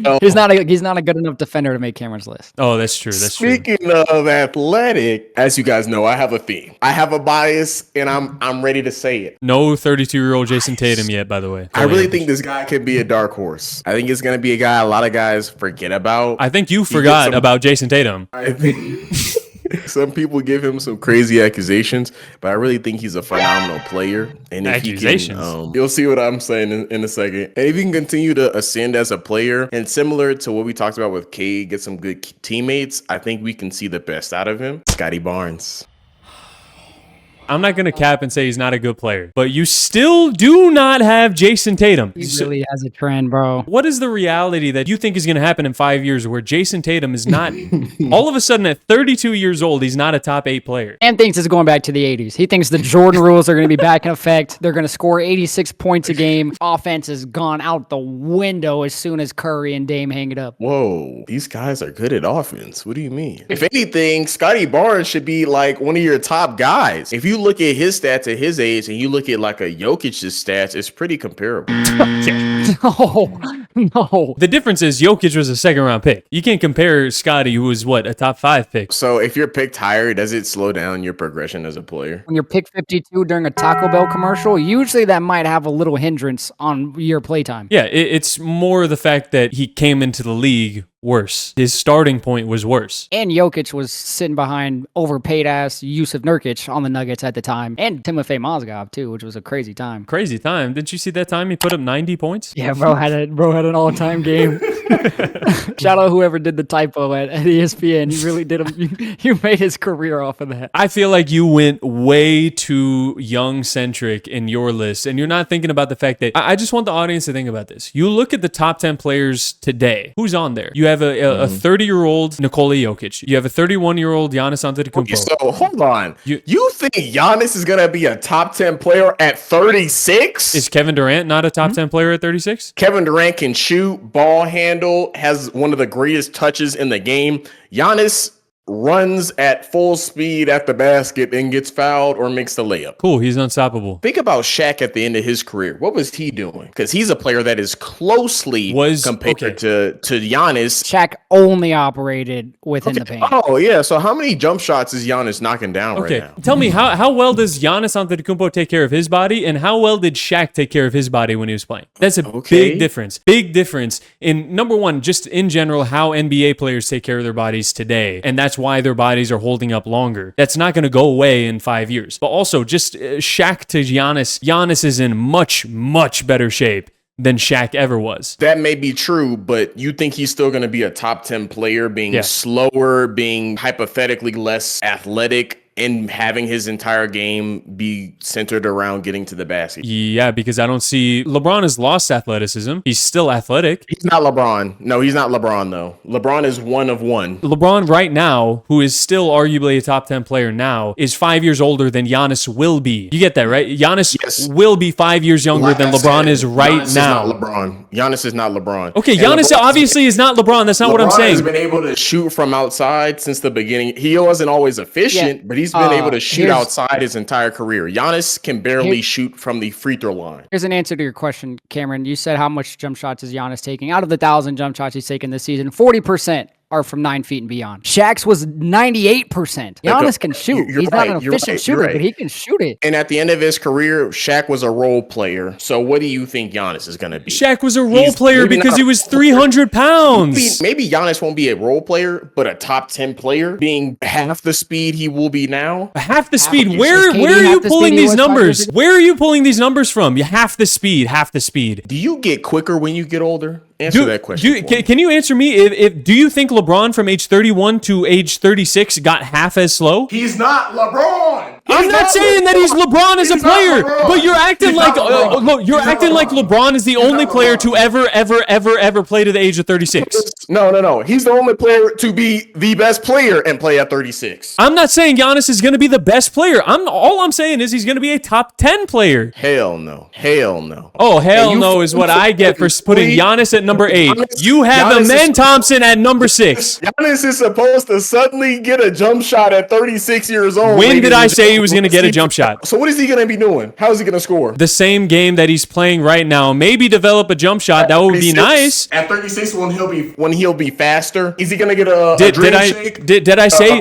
Well, He's not a good enough defender to make Cameron's list. Oh, that's true. That's true. Speaking of athletic, as you guys know, I have a theme. I have a bias, and I'm ready to say it. No 32-year-old Jason Tatum yet, by the way. I really think this guy could be a dark horse. I think it's gonna be a guy a lot of guys forget about. I think you forgot about Jason Tatum. I think some people give him some crazy accusations, but I really think he's a phenomenal player. And if Accusations? he can, you'll see what I'm saying in a second. And if he can continue to ascend as a player, and similar to what we talked about with Cade, get some good teammates, I think we can see the best out of him. Scotty Barnes. I'm not going to cap and say he's not a good player, but you still do not have Jason Tatum. He really has a trend, bro. What is the reality that you think is going to happen in 5 years where Jason Tatum is not, all of a sudden at 32 years old, he's not a top 8 player? And thinks it's going back to the 80s. He thinks the Jordan rules are going to be back in effect. They're going to score 86 points a game. Offense has gone out the window as soon as Curry and Dame hang it up. Whoa, these guys are good at offense. What do you mean? If anything, Scotty Barnes should be like one of your top guys. If you look at his stats at his age and you look at like a Jokic's stats, it's pretty comparable. No. The difference is Jokic was a second-round pick. You can't compare Scotty, who was, what, a top 5 pick. So if you're picked higher, does it slow down your progression as a player? When you're pick 52 during a Taco Bell commercial, usually that might have a little hindrance on your playtime. Yeah, it's more the fact that he came into the league worse. His starting point was worse. And Jokic was sitting behind overpaid-ass Yusuf Nurkic on the Nuggets at the time. And Timofey Mozgov, too, which was a crazy time. Crazy time. Didn't you see that time he put up 90 points? Yeah, bro had an all-time game. Shout out whoever did the typo at ESPN. He really did you made his career off of that. I feel like you went way too young-centric in your list, and you're not thinking about the fact that I just want the audience to think about this. You look at the top 10 players today. Who's on there? You have a 30-year-old Nikola Jokic. You have a 31-year-old Giannis Antetokounmpo. Okay, so hold on. You think Giannis is gonna be a top 10 player at 36? Is Kevin Durant not a top 10 player at 36? Kevin Durant can shoot, ball handle, has one of the greatest touches in the game. Giannis runs at full speed at the basket and gets fouled or makes the layup. Cool, he's unstoppable. Think about Shaq at the end of his career. What was he doing? Because he's a player that is closely compared to Giannis. Shaq only operated within the paint. Oh, yeah. So how many jump shots is Giannis knocking down right now? Tell me, how well does Giannis Antetokounmpo take care of his body, and how well did Shaq take care of his body when he was playing? That's a big difference. Big difference in, number one, just in general, how NBA players take care of their bodies today. And that's why their bodies are holding up longer. That's not going to go away in 5 years. But also, just Shaq to Giannis. Giannis is in much, much better shape than Shaq ever was. That may be true, but you think he's still going to be a top 10 player, being slower, being hypothetically less athletic, and having his entire game be centered around getting to the basket? Yeah, because I don't see... LeBron has lost athleticism. He's still athletic. He's not LeBron. No, he's not LeBron, though. LeBron is one of one. LeBron right now, who is still arguably a top 10 player now, is 5 years older than Giannis will be. You get that, right? Giannis will be 5 years younger than LeBron is right Giannis now. Is not LeBron. Giannis is not LeBron. Okay, Giannis obviously is not LeBron. That's not what I'm saying. Has been able to shoot from outside since the beginning. He wasn't always efficient, but he's been able to shoot outside his entire career. Giannis can barely shoot from the free throw line. Here's an answer to your question, Cameron. You said how much jump shots is Giannis taking? Out of the 1,000 jump shots he's taken this season, 40% are from 9 feet and beyond. Shaq's was 98%. Giannis can shoot. He's not an efficient shooter, but he can shoot it. And at the end of his career, Shaq was a role player. So what do you think Giannis is going to be? Shaq was a role player because he was 300 pounds. Maybe Giannis won't be a role player, but a top 10 player, being half the speed he will be now. Half the speed? Where are you pulling these numbers? Where are you pulling these numbers from? Half the speed. Do you get quicker when you get older? Answer that question. Can you answer me? If do you think LeBron from age 31 to age 36 got half as slow? He's not LeBron. I'm not saying that he's LeBron as a player, but you're acting like LeBron is the only player to ever play to the age of 36. No. He's the only player to be the best player and play at 36. I'm not saying Giannis is going to be the best player. All I'm saying is he's going to be a top 10 player. Hell no. Oh, hell no is what I get for putting Giannis at number 8. You have Amen Thompson at number 6. Giannis is supposed to suddenly get a jump shot at 36 years old. When did I say he was going to get a jump shot? So what is he going to be doing? How is he going to score? The same game that he's playing right now. Maybe develop a jump shot. That would be nice. At 36, when he'll be faster, is he going to get a dream shake? Did I say?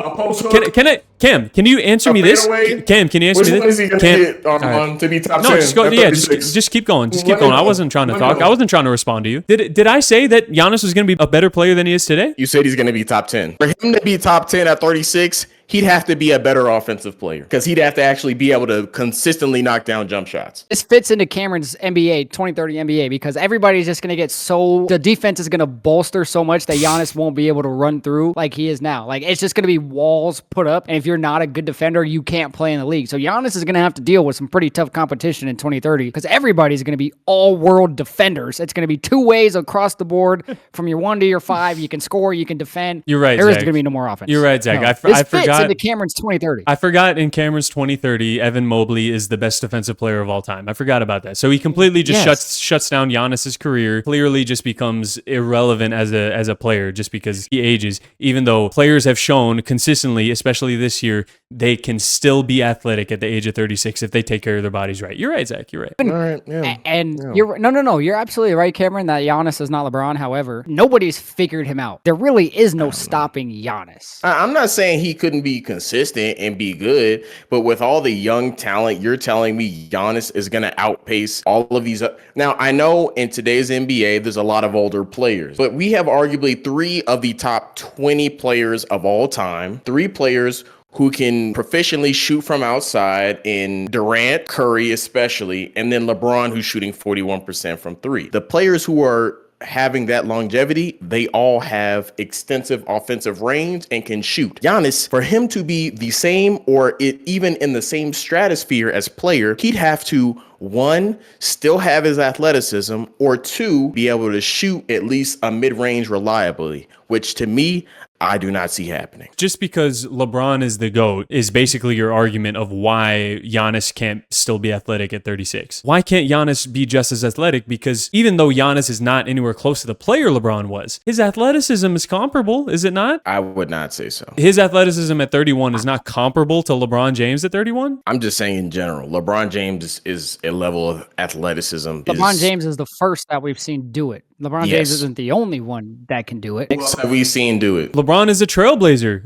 Cam, can you answer me this? Cam, can you answer me this? Which one is he going to get Arman to be top 10? No, just keep going. Just keep going. I wasn't trying to talk. I wasn't trying to respond to you. Did I say that Giannis was going to be a better player than he is today? You said he's going to be top 10. For him to be top 10 at 36, he'd have to be a better offensive player because he'd have to actually be able to consistently knock down jump shots. This fits into Cameron's NBA, 2030 NBA, because everybody's just going to get the defense is going to bolster so much that Giannis won't be able to run through like he is now. Like, it's just going to be walls put up, and if you're not a good defender, you can't play in the league. So Giannis is going to have to deal with some pretty tough competition in 2030 because everybody's going to be all-world defenders. It's going to be two ways across the board from your 1 to your 5. You can score, you can defend. You're right, There is Zach. going to be no more offense. You're right, Zach. No. I This fits forgot. into Cameron's 2030. I forgot in Cameron's 2030, Evan Mobley is the best defensive player of all time. I forgot about that. So he completely just shuts down Giannis's career. Clearly, just becomes irrelevant as a player just because he ages. Even though players have shown consistently, especially this year, they can still be athletic at the age of 36 if they take care of their bodies right. You're right, Zach. You're right. All right, yeah. And you're no, you're absolutely right, Cameron, that Giannis is not LeBron. However, nobody's figured him out. There really is no stopping Giannis. I'm not saying he couldn't be consistent and be good, but with all the young talent, you're telling me Giannis is going to outpace all of these. Now, I know in today's NBA, there's a lot of older players, but we have arguably 3 of the top 20 players of all time, 3 players who can proficiently shoot from outside in Durant, Curry especially, and then LeBron, who's shooting 41% from 3. The players who are having that longevity, they all have extensive offensive range and can shoot. Giannis, for him to be the same or even in the same stratosphere as player, he'd have to 1, still have his athleticism, or 2, be able to shoot at least a mid-range reliably, which to me, I do not see happening. Just because LeBron is the GOAT is basically your argument of why Giannis can't still be athletic at 36. Why can't Giannis be just as athletic? Because even though Giannis is not anywhere close to the player LeBron was, his athleticism is comparable, is it not? I would not say so. His athleticism at 31 is not comparable to LeBron James at 31? I'm just saying in general, LeBron James is a level of athleticism. LeBron James is the first that we've seen do it. LeBron James isn't the only one that can do it. Who else have we seen do it? LeBron is a trailblazer.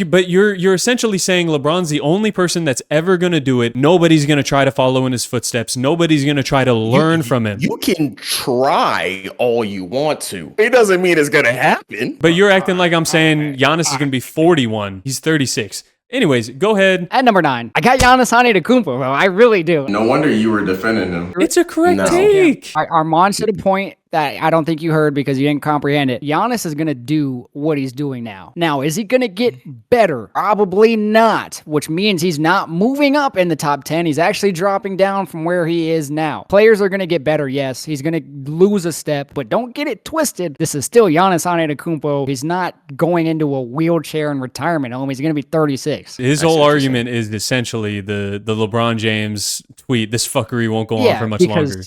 But you're essentially saying LeBron's the only person that's ever going to do it. Nobody's going to try to follow in his footsteps. Nobody's going to try to learn from him. You can try all you want to. It doesn't mean it's going to happen. But you're acting like I'm saying Giannis is going to be 41. He's 36. Anyways, go ahead. At number 9, I got Giannis Antetokounmpo, bro. I really do. No wonder you were defending him. It's a correct take. Arman said a point that I don't think you heard because you didn't comprehend it. Giannis is going to do what he's doing now. Now, is he going to get better? Probably not, which means he's not moving up in the top 10. He's actually dropping down from where he is now. Players are going to get better, yes. He's going to lose a step, but don't get it twisted. This is still Giannis Antetokounmpo. He's not going into a wheelchair in retirement home. He's going to be 36. His whole argument is essentially the LeBron James tweet, this fuckery won't go on for much longer.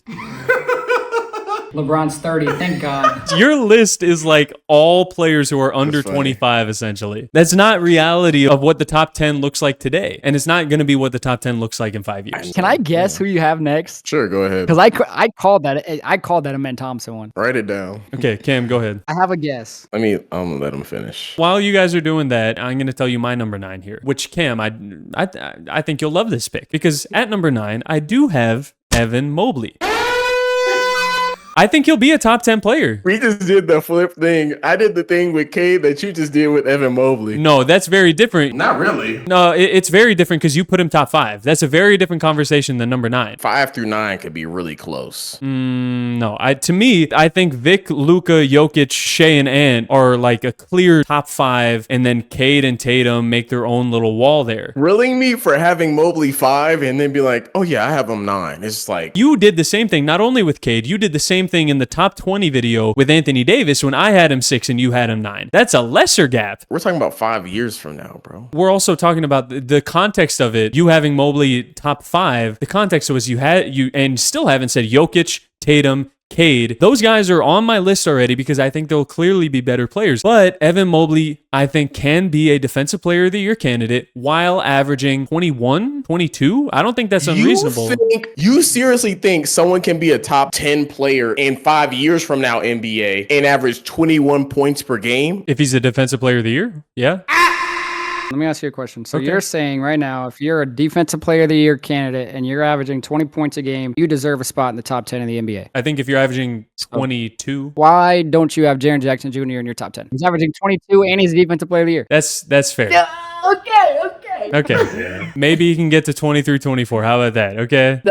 LeBron's 30, thank God. Your list is like all players who are under 25, essentially. That's not reality of what the top 10 looks like today. And it's not going to be what the top 10 looks like in 5 years. Can I guess who you have next? Sure, go ahead. Because I called that a Men Thompson one. Write it down. Okay, Cam, go ahead. I have a guess. I'm gonna let him finish. While you guys are doing that, I'm going to tell you my number 9 here, which Cam, I think you'll love this pick because at number 9, I do have Evan Mobley. I think he'll be a top 10 player. We just did the flip thing. I did the thing with Cade that you just did with Evan Mobley. No, that's very different. Not really. No, it's very different because you put him top 5. That's a very different conversation than number 9. 5 through 9 could be really close. No, to me, I think Vic, Luka, Jokic, Shai, and Ant are like a clear top 5, and then Cade and Tatum make their own little wall there. Grilling me for having Mobley 5 and then be like, oh yeah, I have him 9. It's like You did the same thing, not only with Cade, you did the same thing in the top 20 video with Anthony Davis when I had him 6 and you had him 9. That's a lesser gap. we're talking about 5 years from now, bro. We're also talking about the context of it. You having Mobley top 5, the context was you and still haven't said Jokic, Tatum, Cade. Those guys are on my list already because I think they'll clearly be better players. But Evan Mobley, I think, can be a Defensive Player of the Year candidate while averaging 21, 22. I don't think that's unreasonable. You seriously think someone can be a top 10 player in 5 years from now NBA and average 21 points per game? If he's a Defensive Player of the Year, yeah. Let me ask you a question. So Okay. you're saying right now, if you're a Defensive Player of the Year candidate and you're averaging 20 points a game, you deserve a spot in the top 10 of the NBA. I think if you're averaging 22, Why don't you have Jaren Jackson Jr. in your top 10? He's averaging 22 and he's a Defensive Player of the Year. that's fair. Okay. Okay. Maybe he can get to 23-24. How about that? Okay.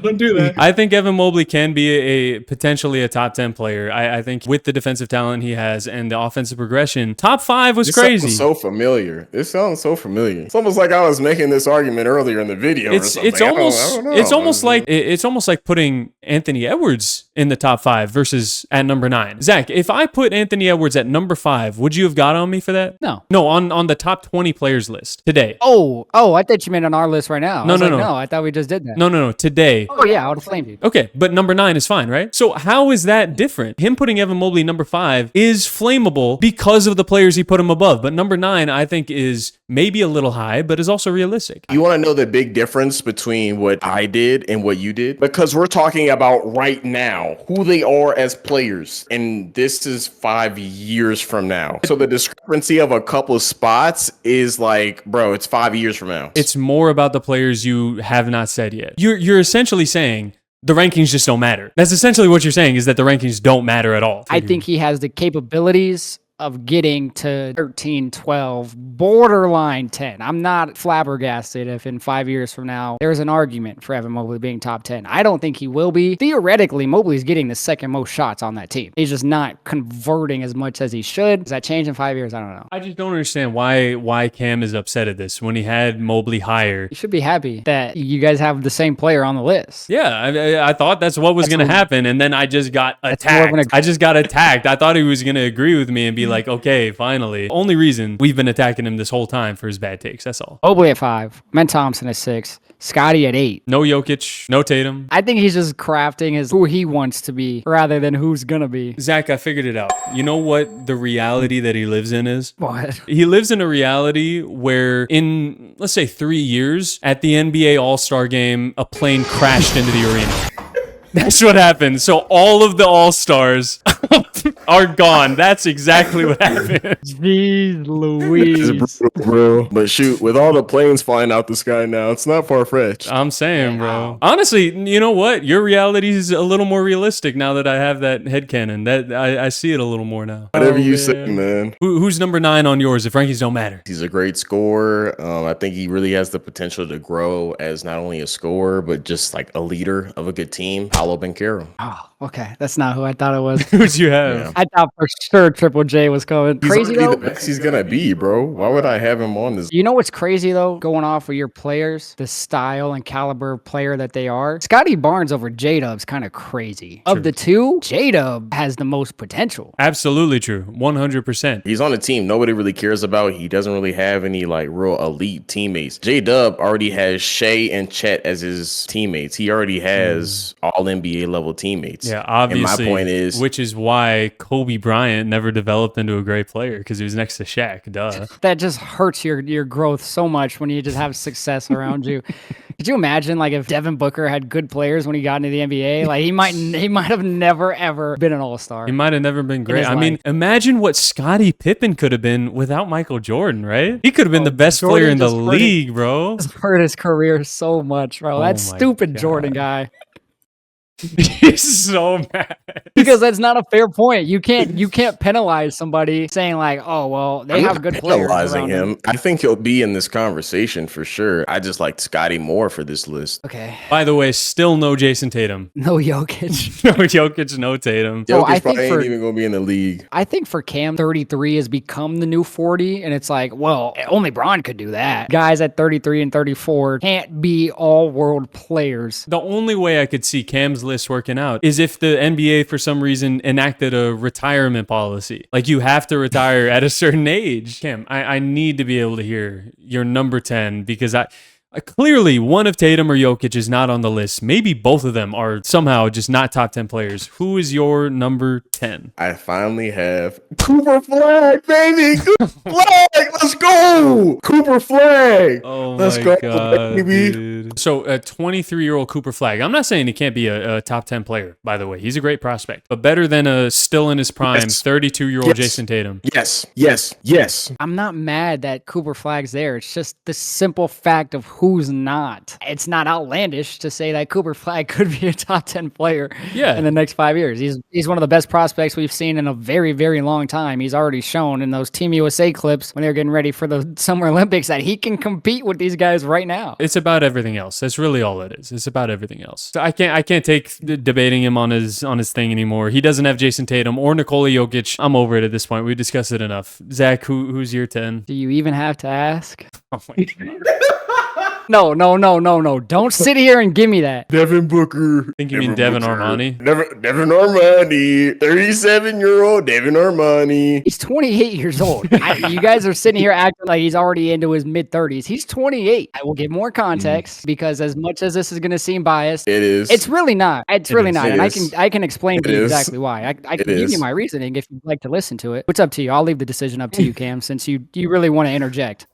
Don't do that. I think Evan Mobley can be potentially a top 10 player. I think with the defensive talent he has and the offensive progression, top 5 was crazy. Sounds so familiar. It sounds so familiar. It's almost like I was making this argument earlier in the video. It's almost like putting Anthony Edwards in the top 5 versus at number 9. Zach, if I put Anthony Edwards at number 5, would you have got on me for that? No. No, on the top 20 players list today. Oh, I thought you meant on our list right now. No. No, I thought we just did that. No, today. Oh, yeah, I would have flamed you. Okay, but number 9 is fine, right? So how is that different? Him putting Evan Mobley number 5 is flammable because of the players he put him above. But number 9, I think, is maybe a little high, but is also realistic. You want to know the big difference between what I did and what you did? Because we're talking about right now, who they are as players. And this is 5 years from now. So the discrepancy of a couple of spots is like, bro, it's 5 years from now. It's more about the players you have not said yet. You're essentially saying the rankings just don't matter. That's essentially what you're saying, is that the rankings don't matter at all. I think he has the capabilities of getting to 13, 12, borderline 10. I'm not flabbergasted if in 5 years from now, there's an argument for Evan Mobley being top 10. I don't think he will be. Theoretically, Mobley's getting the second most shots on that team. He's just not converting as much as he should. Does that change in 5 years? I don't know. I just don't understand why Cam is upset at this when he had Mobley higher. You should be happy that you guys have the same player on the list. Yeah, I thought that's what was going to happen, and then I just got attacked. I thought he was going to agree with me and be like, okay, finally. Only reason we've been attacking him this whole time for his bad takes. That's all. Mobley at 5, Men Thompson at 6, Scotty at 8. No Jokic, no Tatum. I think he's just crafting his who he wants to be rather than who's gonna be. Zach, I figured it out. You know what the reality that he lives in is? What? He lives in a reality where in, let's say, 3 years, at the NBA All-Star game, a plane crashed into the arena. That's what happened. So all of the All-Stars are gone. That's exactly what happened. Jeez Louise. It's brutal, bro. But shoot, with all the planes flying out the sky now, it's not far-fetched. I'm saying, bro. Honestly, you know what? Your reality is a little more realistic now that I have that headcanon. That I see it a little more now. Whatever you say, man. Who's number 9 on yours if rankings don't matter? He's a great scorer. I think he really has the potential to grow as not only a scorer, but just like a leader of a good team. Paolo Banchero. Oh, okay. That's not who I thought it was. Who'd you have? Yeah. I thought for sure Triple J was coming. He's Crazy already though. the best he's gonna be, bro. Why would I have him on this? You know what's crazy though? Going off of your players, the style and caliber of player that they are. Scotty Barnes over J-Dub's kind of crazy. Of the two, J-Dub has the most potential. Absolutely true. 100%. He's on a team nobody really cares about. He doesn't really have any like real elite teammates. J-Dub already has Shai and Chet as his teammates. He already has all NBA level teammates. Yeah, obviously. And my point is, which is why Kobe Bryant never developed into a great player, because he was next to Shaq. Duh. That just hurts your growth so much when you just have success around you. Could you imagine like if Devin Booker had good players when he got into the NBA? Like he might have never ever been an all-star. He might have never been great. I mean, imagine what Scottie Pippen could have been without Michael Jordan, right? He could have been the best player in the league, bro. It's hurt his career so much, bro. That stupid Jordan guy. He's so mad because that's not a fair point. You can't penalize somebody saying like, oh well, they have good players. Penalizing him. I think he'll be in this conversation for sure. I just liked Scotty more for this list. Okay. By the way, still no Jason Tatum. No Jokic. No Jokic, no Tatum. Jokic probably ain't even gonna be in the league. I think for Cam, 33 has become the new 40, and it's like, well, only Bron could do that. Guys at 33 and 34 can't be all world players. The only way I could see Cam's list working out is if the NBA for some reason enacted a retirement policy. Like you have to retire at a certain age. Cam, I need to be able to hear your number 10 because I clearly one of Tatum or Jokic is not on the list. Maybe both of them are somehow just not top 10 players. Who is your number 10? I finally have Cooper Flag, baby. Cooper Flag, let's go. Cooper Flag. Oh let's my go, God, baby. Dude. So a 23-year-old Cooper Flag. I'm not saying he can't be a top 10 player, by the way. He's a great prospect, but better than a still in his prime 32-year-old Jason Tatum. Yes. I'm not mad that Cooper Flag's there. It's just the simple fact of who's not. It's not outlandish to say that Cooper Flag could be a top 10 player in the next 5 years. He's one of the best prospects we've seen in a very, very long time. He's already shown in those Team USA clips when they were getting ready for the Summer Olympics that he can compete with these guys right now. It's about everything else. That's really all it is. It's about everything else. So I can't take debating him on his thing anymore. He doesn't have Jason Tatum or Nikola Jokic. I'm over it at this point. We discussed it enough. Zach, who's your 10? Do you even have to ask? Oh my God. No. Don't sit here and give me that. Devin Booker. I think you mean Devin Armani. Devin Armani. 37-year-old Devin Armani. He's 28 years old. You guys are sitting here acting like he's already into his mid-30s. He's 28. I will give more context because as much as this is going to seem biased, it is. It's really not. It's really not. And is. I can explain to you is. exactly why. I can give you my reasoning if you'd like to listen to it. It's up to you. I'll leave the decision up to you, Cam, since you really want to interject.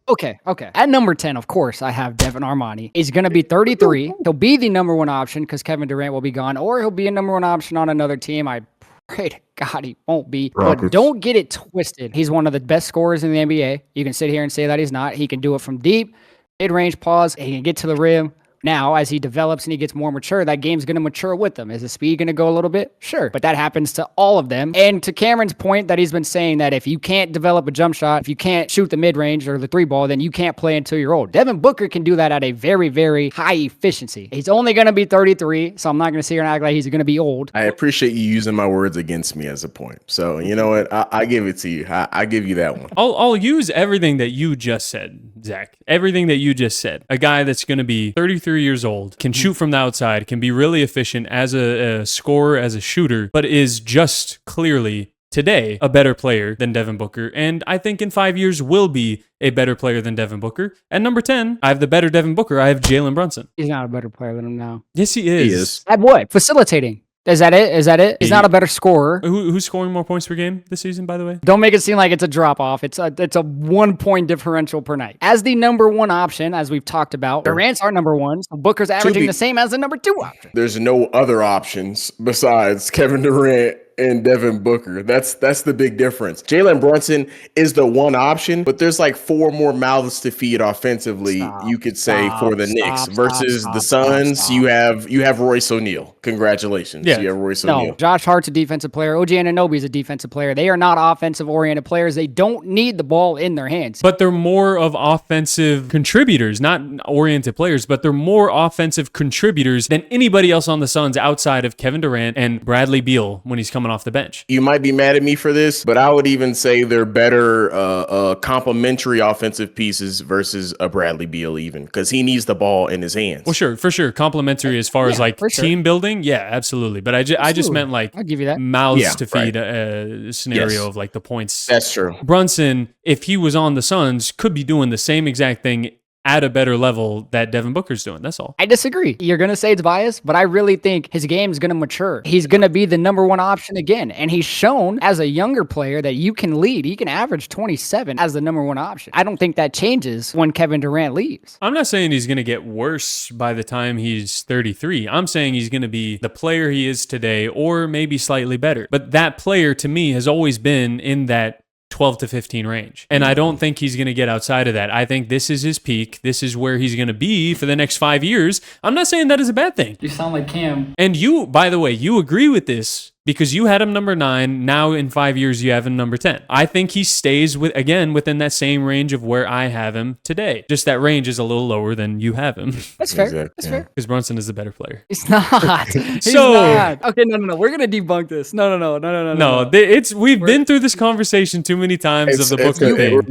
Okay. At number 10, of course, I have Devin Armani. He's going to be 33. He'll be the number one option because Kevin Durant will be gone, or he'll be a number one option on another team. I pray to God he won't be. Rockets. But don't get it twisted. He's one of the best scorers in the NBA. You can sit here and say that he's not. He can do it from deep, mid-range pause. He can get to the rim. Now, as he develops and he gets more mature, that game's going to mature with him. Is the speed going to go a little bit? Sure. But that happens to all of them. And to Cameron's point that he's been saying that if you can't develop a jump shot, if you can't shoot the mid-range or the three ball, then you can't play until you're old. Devin Booker can do that at a very, very high efficiency. He's only going to be 33, so I'm not going to sit here and act like he's going to be old. I appreciate you using my words against me as a point. So, you know what? I give it to you. I give you that one. I'll use everything that you just said, Zach. Everything that you just said. A guy that's going to be 33 years old, can shoot from the outside, can be really efficient as a scorer, as a shooter, but is just clearly today a better player than Devin Booker. And I think in 5 years will be a better player than Devin Booker. At number 10, I have the better Devin Booker. I have Jalen Brunson. He's not a better player than him now. Yes, he is. He is. At what? Facilitating. Is that it? He's not a better scorer. Who's scoring more points per game this season, by the way? Don't make it seem like it's a drop-off. It's a 1 point differential per night. As the number one option, as we've talked about, Durant's our number one. So Booker's averaging the same as the number two option. There's no other options besides Kevin Durant and Devin Booker. That's the big difference. Jalen Brunson is the one option, but there's like 4 more mouths to feed offensively, you could say, for the Knicks versus the Suns. You have Royce O'Neal. Congratulations. Yeah. You have Royce O'Neal. No, Josh Hart's a defensive player. OG Anunoby is a defensive player. They are not offensive-oriented players. They don't need the ball in their hands. But they're more of offensive contributors, not oriented players, but they're more offensive contributors than anybody else on the Suns outside of Kevin Durant and Bradley Beal when he's coming off the bench. You might be mad at me for this, but I would even say they're better complementary offensive pieces versus a Bradley Beal even, because he needs the ball in his hands. Well, sure, for sure. Complementary as far as like team building. Yeah, absolutely. But I just meant like I'll give you that. mouths to feed a scenario of like the points. That's true. Brunson, if he was on the Suns, could be doing the same exact thing at a better level that Devin Booker's doing. That's all. I disagree. You're going to say it's biased, but I really think his game is going to mature. He's going to be the number one option again. And he's shown as a younger player that you can lead. He can average 27 as the number one option. I don't think that changes when Kevin Durant leaves. I'm not saying he's going to get worse by the time he's 33. I'm saying he's going to be the player he is today or maybe slightly better. But that player to me has always been in that 12 to 15 range. And I don't think he's going to get outside of that. I think this is his peak. This is where he's going to be for the next 5 years. I'm not saying that is a bad thing. You sound like Cam. And you, by the way, you agree with this because you had him number 9. Now in 5 years, you have him number 10. I think he stays within that same range of where I have him today. Just that range is a little lower than you have him. That's fair. Exactly. That's fair. Because Brunson is the better player. He's not. He's So- not. Okay, no. We're going to debunk this. No. No, we've been through this conversation too many times of the Booker thing. We're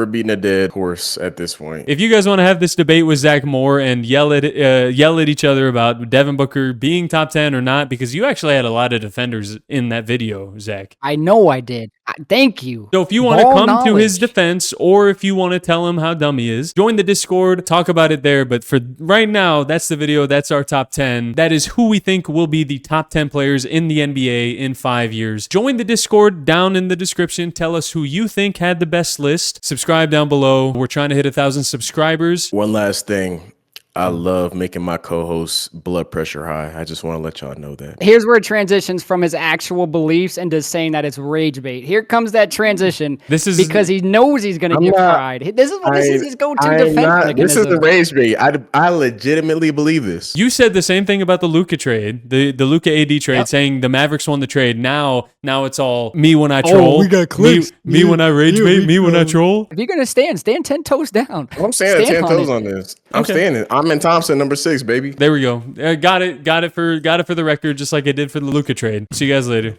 beating a dead horse at this point. If you guys want to have this debate with Zach Moore and yell at each other about Devin Booker being top 10 or not, because you actually had a lot of defenders in that video, Zach. I know I did. Thank you. So if you want to Ball come to his knowledge. defense, or if you want to tell him how dumb he is, join the Discord, talk about it there. But for right now, that's the video. That's our top 10. That is who we think will be the top 10 players in the NBA in 5 years. Join the Discord down in the description. Tell us who you think had the best list. Subscribe down below. We're trying to hit 1,000 subscribers. One last thing. I love making my co-hosts blood pressure high. I just want to let y'all know that. Here's where it transitions from his actual beliefs into saying that it's rage bait. Here comes that transition. This is- because he knows he's going to get fried. This is his go-to defense mechanism. This is the rage bait. I legitimately believe this. You said the same thing about the Luka trade, the Luka AD trade, saying the Mavericks won the trade. Now it's all me when I troll. we got clicks. Me when I rage bait. Me when I troll. If you're going to stand 10 toes down. I'm standing 10 toes it. on this. I'm standing. I'm in Thompson, number 6, baby. There we go. Got it for the record, just like I did for the Luka trade. See you guys later.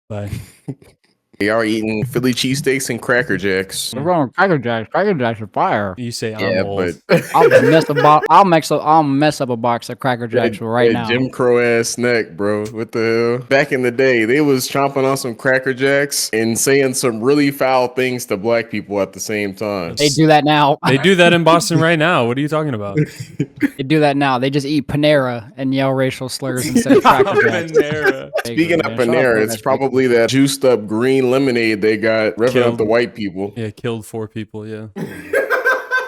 Bye. We are eating Philly cheesesteaks and Cracker Jacks. What's wrong with Cracker Jacks? Cracker Jacks are fire. You say I'm old. I'll mess up a box of Cracker Jacks right now. Jim Crow ass snack, bro. What the hell? Back in the day, they was chomping on some Cracker Jacks and saying some really foul things to black people at the same time. They do that now. They do that in Boston right now. What are you talking about? They do that now. They just eat Panera and yell racial slurs instead of Cracker Jacks. Panera. Speaking of Panera, it's probably that juiced up green lemonade they got revving up the white people. Yeah, killed 4 people. Yeah.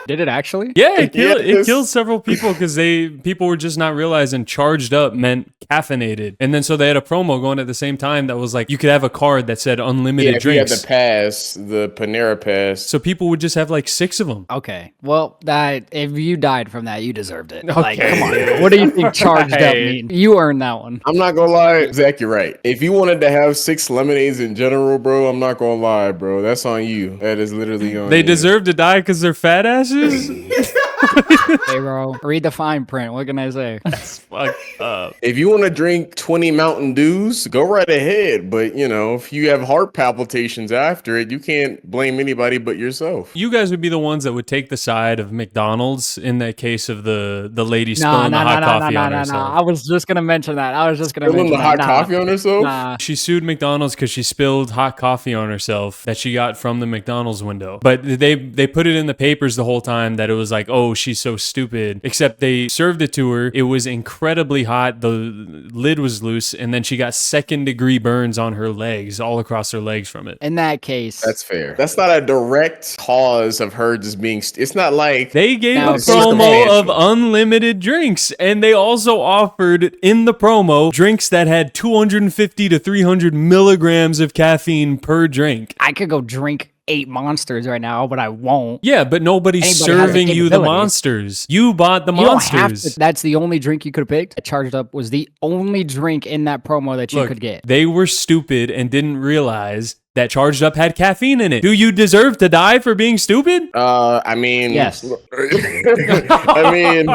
Did it actually? Yeah, it killed several people because people were just not realizing charged up meant caffeinated. And then so they had a promo going at the same time that was like you could have a card that said unlimited drinks. You had the pass, the Panera pass. So people would just have like 6 of them. Okay. Well, if you died from that, you deserved it. Okay. Like, come on. What do you think charged up mean? You earned that one. I'm not gonna lie, Zach, you're right. If you wanted to have 6 lemonades in general, bro, I'm not gonna lie, bro. That's on you. That is literally on They you. deserve to die because they're fat asses? Hey, bro, read the fine print. What can I say? That's fucked up. If you want to drink 20 Mountain Dews, go right ahead. But, if you have heart palpitations after it, you can't blame anybody but yourself. You guys would be the ones that would take the side of McDonald's in that case of the lady spilling the hot coffee on herself. I was just going to mention that. Spilling the hot coffee on herself? Nah. She sued McDonald's because she spilled hot coffee on herself that she got from the McDonald's window. But they put it in the papers the whole time that it was like, oh, she's so stupid. Except they served it to her. It was incredibly hot. The lid was loose. And then she got 2nd-degree burns on her legs, all across her legs from it. In that case. That's fair. That's not a direct cause of her just being... It's not like... They gave Now, a promo of unlimited drinks. And they also offered in the promo drinks that had 250 to 300 milligrams of caffeine per drink. I could go drink 8 monsters right now, but I won't. Yeah, but nobody's Anybody has serving the you the capability. monsters. You bought the You don't have monsters. to. That's the only drink you could have picked. Charged Up was the only drink in that promo that you Look, could get. they were stupid and didn't realize that Charged Up had caffeine in it. Do you deserve to die for being stupid? I mean... Yes. I mean...